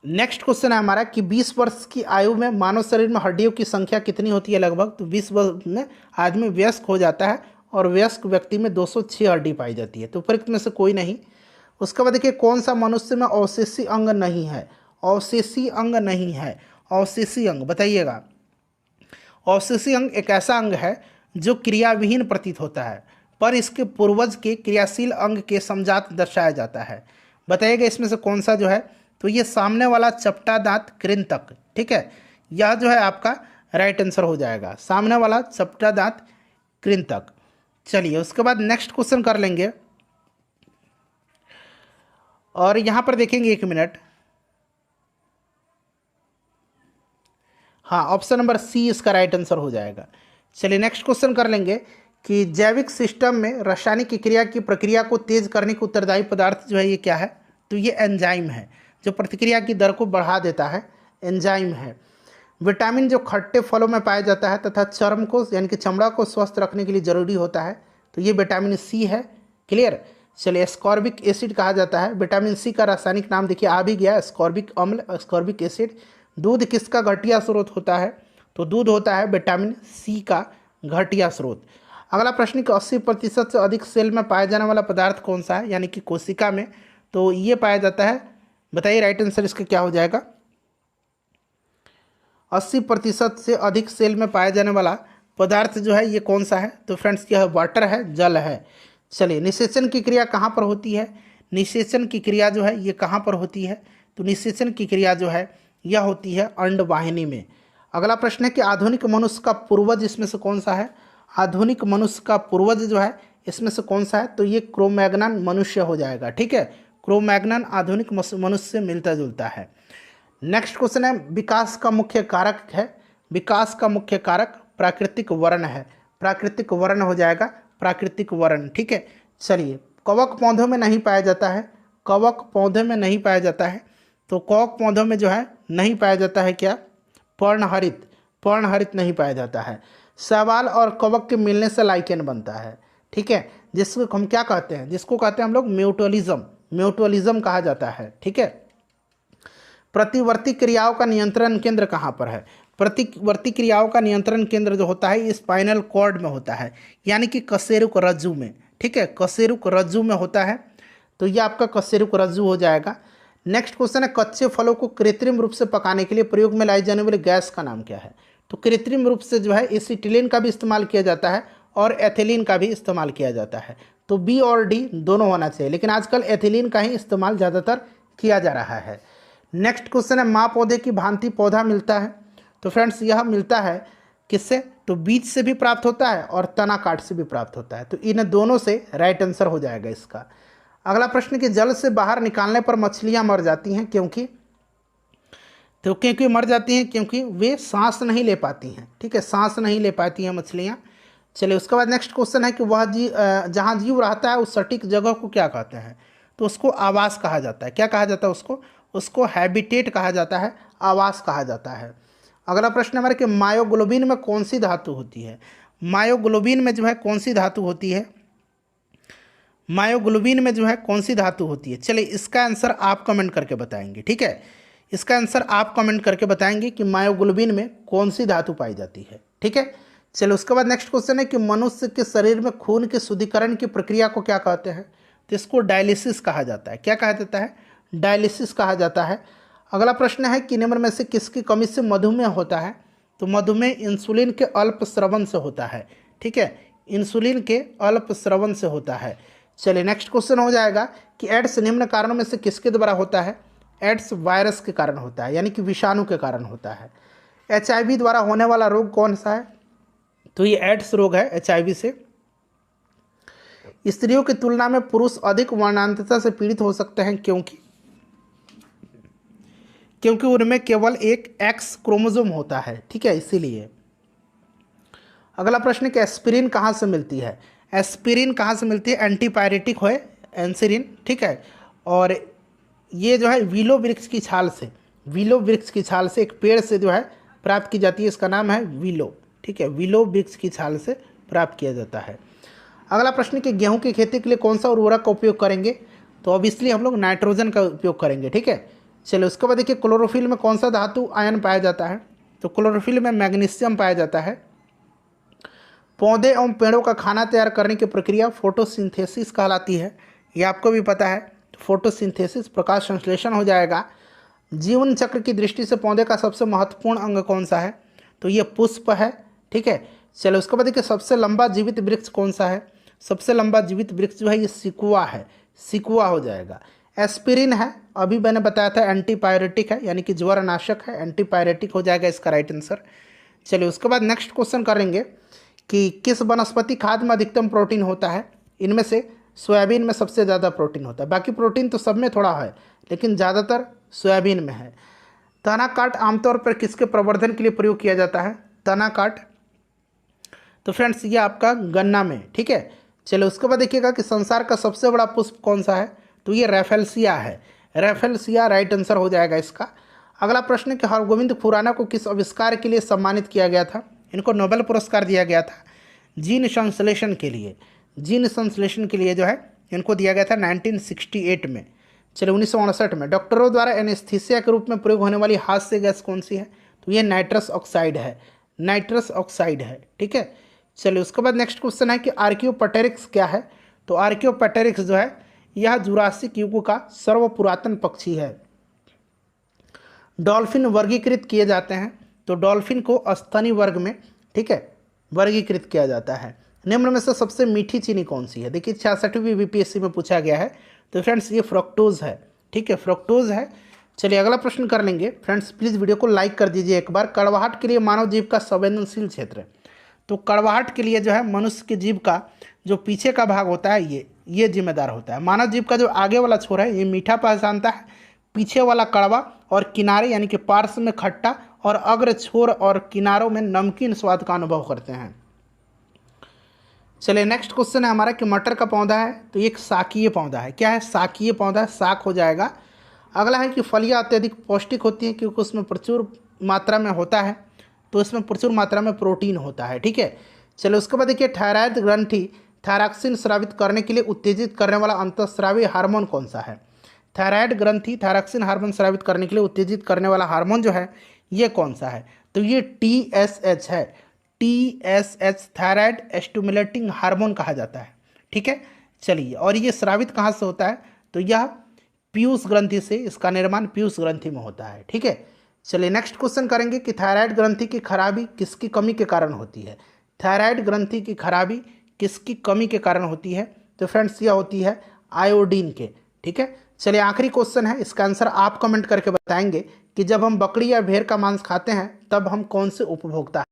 नेक्स्ट क्वेश्चन है हमारा कि 20 वर्ष की आयु में मानव शरीर में हड्डियों की संख्या कितनी होती है लगभग? तो 20 वर्ष में आदमी वयस्क हो जाता है और वयस्क व्यक्ति में 206 हड्डी पाई जाती है, तो उपरोक्त में से कोई नहीं। उसके बाद देखिए कौन सा मनुष्य में अवशेषी अंग नहीं है? अवशेषी अंग नहीं है, अवशेषी अंग बताइएगा। अवशेषी अंग एक ऐसा अंग है जो क्रियाविहीन प्रतीत होता है पर इसके पूर्वज के क्रियाशील अंग के समजात दर्शाया जाता है। बताइएगा इसमें से कौन सा जो है? तो ये सामने वाला चपटा दांत कृंतक, ठीक है, यह जो है आपका राइट आंसर हो जाएगा, सामने वाला चपटा दांत कृंतक। चलिए उसके बाद नेक्स्ट क्वेश्चन कर लेंगे और यहां पर देखेंगे 1 मिनट। हाँ, ऑप्शन नंबर सी इसका राइट आंसर हो जाएगा। चलिए नेक्स्ट क्वेश्चन कर लेंगे कि जैविक सिस्टम में रासायनिक क्रिया की प्रक्रिया को तेज करने के उत्तरदायी पदार्थ जो है ये क्या है? तो ये एंजाइम है जो प्रतिक्रिया की दर को बढ़ा देता है, एंजाइम है। विटामिन जो खट्टे फलों में पाया जाता है तथा चर्म को यानी कि चमड़ा को स्वस्थ रखने के लिए जरूरी होता है, तो ये विटामिन सी है। क्लियर? चलिए एस्कॉर्बिक एसिड कहा जाता है। विटामिन सी का रासायनिक नाम देखिए आ भी गया, एस्कॉर्बिक अम्ल, एस्कॉर्बिक एसिड। दूध किसका घटिया स्रोत होता है? तो दूध होता है विटामिन सी का घटिया स्रोत। अगला प्रश्न कि 80% से अधिक सेल में पाया जाने वाला पदार्थ कौन सा है, यानी कि कोशिका में? तो ये पाया जाता है, बताइए राइट आंसर इसका क्या हो जाएगा? 80% से अधिक सेल में पाया जाने वाला पदार्थ जो है ये कौन सा है? तो फ्रेंड्स यह वाटर है, जल है। चलिए निषेचन की क्रिया कहाँ पर होती है? निषेचन की क्रिया जो है ये कहाँ पर होती है? तो निषेचन की क्रिया जो है यह होती है अंडवाहिनी में। अगला प्रश्न है कि आधुनिक मनुष्य का पूर्वज इसमें से कौन सा है? आधुनिक मनुष्य का पूर्वज जो है इसमें से कौन सा है? तो ये क्रोमैग्नन मनुष्य हो जाएगा, ठीक है। क्रोमैग्नन आधुनिक मनुष्य से मिलता जुलता है। नेक्स्ट क्वेश्चन है विकास का मुख्य कारक है, विकास का मुख्य कारक प्राकृतिक वर्ण है, प्राकृतिक वर्ण हो जाएगा, प्राकृतिक वर्ण, ठीक है। चलिए कवक पौधों में नहीं पाया जाता है, कवक पौधे में नहीं पाया जाता है, तो कवक पौधों में जो है नहीं पाया जाता है क्या? पर्णहरित, पर्णहरित नहीं पाया जाता है। शैवाल और कवक के मिलने से लाइकेन बनता है, ठीक है, जिसको हम क्या कहते हैं? जिसको कहते हैं हम लोग म्यूटुअलिज्म, म्यूटुअलिज्म कहा जाता है, ठीक है। प्रतिवर्ती क्रियाओं का नियंत्रण केंद्र कहाँ पर है? प्रतिवर्ती क्रियाओं का नियंत्रण केंद्र जो होता है स्पाइनल कॉर्ड में होता है, यानी कि कशेरुक रज्जु में, ठीक है, कशेरुक रज्जु में होता है, तो ये आपका कशेरुक रज्जु हो जाएगा। नेक्स्ट क्वेश्चन है कच्चे फलों को कृत्रिम रूप से पकाने के लिए प्रयोग में लाई जाने वाली गैस का नाम क्या है? तो कृत्रिम रूप से जो है एसिटिलीन का भी इस्तेमाल किया जाता है और एथिलीन का भी इस्तेमाल किया जाता है, तो बी और डी दोनों होना चाहिए, लेकिन आजकल एथिलीन का ही इस्तेमाल ज़्यादातर किया जा रहा है। नेक्स्ट क्वेश्चन है माँ पौधे की भांति पौधा मिलता है, तो फ्रेंड्स यह मिलता है किससे? तो बीज से भी प्राप्त होता है और तना काट से भी प्राप्त होता है, तो इन दोनों से राइट आंसर हो जाएगा इसका। अगला प्रश्न कि जल से बाहर निकालने पर मछलियां मर जाती हैं क्योंकि? तो क्योंकि मर जाती हैं क्योंकि वे सांस नहीं ले पाती हैं, ठीक है, सांस नहीं ले पाती हैं मछलियां। चलिए उसके बाद नेक्स्ट क्वेश्चन है कि वह जहाँ जीव रहता है उस सटीक जगह को क्या कहते हैं? तो उसको आवास कहा जाता है। क्या कहा जाता है उसको? उसको हैबिटेट कहा जाता है, आवास कहा जाता है। अगला प्रश्न हमारे कि मायोग्लोबिन में कौन सी धातु होती है? मायोग्लोबिन में जो है कौन सी धातु होती है? मायोग्लोबिन में जो है कौन सी धातु होती है? चलिए इसका आंसर आप कमेंट करके बताएंगे, ठीक है। इसका आंसर आप कमेंट करके बताएंगे कि मायोग्लोबिन में कौन सी धातु पाई जाती है, ठीक है। चलिए उसके बाद नेक्स्ट क्वेश्चन है कि मनुष्य के शरीर में खून के शुद्धिकरण की प्रक्रिया को क्या कहते हैं? तो इसको डायलिसिस कहा जाता है। क्या कहा जाता है? डायलिसिस कहा जाता है। अगला प्रश्न है कि निम्न में से किसकी कमी से मधुमेह होता है? तो मधुमेह इंसुलिन के अल्प स्रवण से होता है, ठीक है। इंसुलिन के अल्प स्रवण से होता है। चलिए नेक्स्ट क्वेश्चन हो जाएगा कि एड्स निम्न कारणों में से किसके द्वारा होता है? एड्स वायरस के कारण होता है, यानी कि विषाणु के कारण होता है। HIV द्वारा होने वाला रोग कौन सा है? तो ये एड्स रोग है HIV से। स्त्रियों की तुलना में पुरुष अधिक वर्णांतता से पीड़ित हो सकते हैं, क्योंकि उनमें केवल एक X क्रोमोसोम होता है, ठीक है, इसीलिए। अगला प्रश्न कि एस्पिरिन कहाँ से मिलती है? एस्पिरिन कहाँ से मिलती है? एंटीपायरेटिक है एंसिरिन, ठीक है। और ये जो है विलो वृक्ष की छाल से, विलो वृक्ष की छाल से, एक पेड़ से जो है प्राप्त की जाती है। इसका नाम है विलो, ठीक है, विलो वृक्ष की छाल से प्राप्त किया जाता है। अगला प्रश्न कि गेहूं की खेती के लिए कौन सा उर्वरक का उपयोग करेंगे? तो ऑब्वियसली हम लोग नाइट्रोजन का उपयोग करेंगे, ठीक है। चलिए उसके बाद देखिए क्लोरोफिल में कौन सा धातु आयन पाया जाता है? तो क्लोरोफिल में मैग्नीशियम पाया जाता है। पौधे एवं पेड़ों का खाना तैयार करने की प्रक्रिया फोटोसिंथेसिस कहलाती है, ये आपको भी पता है। फोटोसिंथेसिस प्रकाश संश्लेषण हो जाएगा। जीवन चक्र की दृष्टि से पौधे का सबसे महत्वपूर्ण अंग कौन सा है? तो ये पुष्प है, ठीक है। चलो उसके बाद देखिए सबसे लंबा जीवित वृक्ष कौन सा है? सबसे लंबा जीवित वृक्ष जो है ये सिकुआ है, सिकुआ हो जाएगा। एस्पिरिन है, अभी मैंने बताया था एंटीपायरेटिक है, यानी कि ज्वरनाशक है, एंटीपायरेटिक हो जाएगा इसका राइट आंसर। चलिए उसके बाद नेक्स्ट क्वेश्चन करेंगे कि किस वनस्पति खाद्य में अधिकतम प्रोटीन होता है? इनमें से सोयाबीन में सबसे ज़्यादा प्रोटीन होता है, बाकी प्रोटीन तो सब में थोड़ा है, लेकिन ज़्यादातर सोयाबीन में है। तना काट आमतौर पर किसके प्रवर्धन के लिए प्रयोग किया जाता है? तना काट, तो फ्रेंड्स ये आपका गन्ना में, ठीक है। चलो उसके बाद देखिएगा कि संसार का सबसे बड़ा पुष्प कौन सा है? तो ये रेफेलसिया है, रेफेलसिया राइट आंसर हो जाएगा इसका। अगला प्रश्न कि हरगोविंद खुराना को किस आविष्कार के लिए सम्मानित किया गया था? इनको नोबेल पुरस्कार दिया गया था जीन संश्लेषण के लिए, जीन संश्लेषण के लिए जो है इनको दिया गया था 1968 में। चलिए 1959 में। डॉक्टरों द्वारा एनेस्थीसिया के रूप में प्रयोग होने वाली हास्य गैस कौन सी है? तो ये नाइट्रस ऑक्साइड है, नाइट्रस ऑक्साइड है, ठीक है। चलिए उसके बाद नेक्स्ट क्वेश्चन है कि आर्कियोपटेरिक्स क्या है? तो आर्कियोपटेरिक्स जो है यह जुरासिक युग का सर्वपुरातन पक्षी है। डॉल्फिन वर्गीकृत किए जाते हैं, तो डॉल्फिन को स्तनी वर्ग में, ठीक है, वर्गीकृत किया जाता है। निम्न में से सबसे मीठी चीनी कौन सी है? देखिए 66वीं BPSC में पूछा गया है, तो फ्रेंड्स ये फ्रक्टोज है, ठीक है, फ्रक्टोज है। चलिए अगला प्रश्न कर लेंगे। फ्रेंड्स प्लीज़ वीडियो को लाइक कर दीजिए एक बार। कड़वाहट के लिए मानव जीव का संवेदनशील क्षेत्र है, तो कड़वाहट के लिए जो है मनुष्य के जीव का जो पीछे का भाग होता है ये जिम्मेदार होता है। मानव जीव का जो आगे वाला छोर है ये मीठा पहचानता है, पीछे वाला कड़वा, और किनारे यानी कि पार्श्व में खट्टा, और अग्र छोर और किनारों में नमकीन स्वाद का अनुभव करते हैं। चलिए नेक्स्ट क्वेश्चन है हमारा कि मटर का पौधा है, तो ये एक शाकीय पौधा है। क्या है? शाकीय पौधा, शाक हो जाएगा। अगला है कि फलियां अत्यधिक पौष्टिक होती हैं क्योंकि उसमें प्रचुर मात्रा में होता है, तो इसमें प्रचुर मात्रा में प्रोटीन होता है, ठीक है। चलो उसके बाद देखिए थायराइड ग्रंथि थायरॉक्सिन स्रावित करने के लिए उत्तेजित करने वाला अंतःस्रावी हार्मोन कौन सा है? थायराइड ग्रंथि थायरॉक्सिन हार्मोन स्रावित करने के लिए उत्तेजित करने वाला हार्मोन जो है ये कौन सा है? तो ये TSH है, TSH थायराइड स्टिमुलेटिंग हार्मोन कहा जाता है, ठीक है। चलिए, और ये स्रावित कहाँ से होता है? तो यह पीयूष ग्रंथि से, इसका निर्माण पीयूष ग्रंथि में होता है, ठीक है। चलिए नेक्स्ट क्वेश्चन करेंगे कि थायराइड ग्रंथि की खराबी किसकी कमी के कारण होती है? थायराइड ग्रंथि की खराबी किसकी कमी के कारण होती है? तो फ्रेंड्स यह होती है आयोडीन के, ठीक है। चलिए आखिरी क्वेश्चन है, इसका आंसर आप कमेंट करके बताएंगे कि जब हम बकरी या भेड़ का मांस खाते हैं तब हम कौन से उपभोक्ता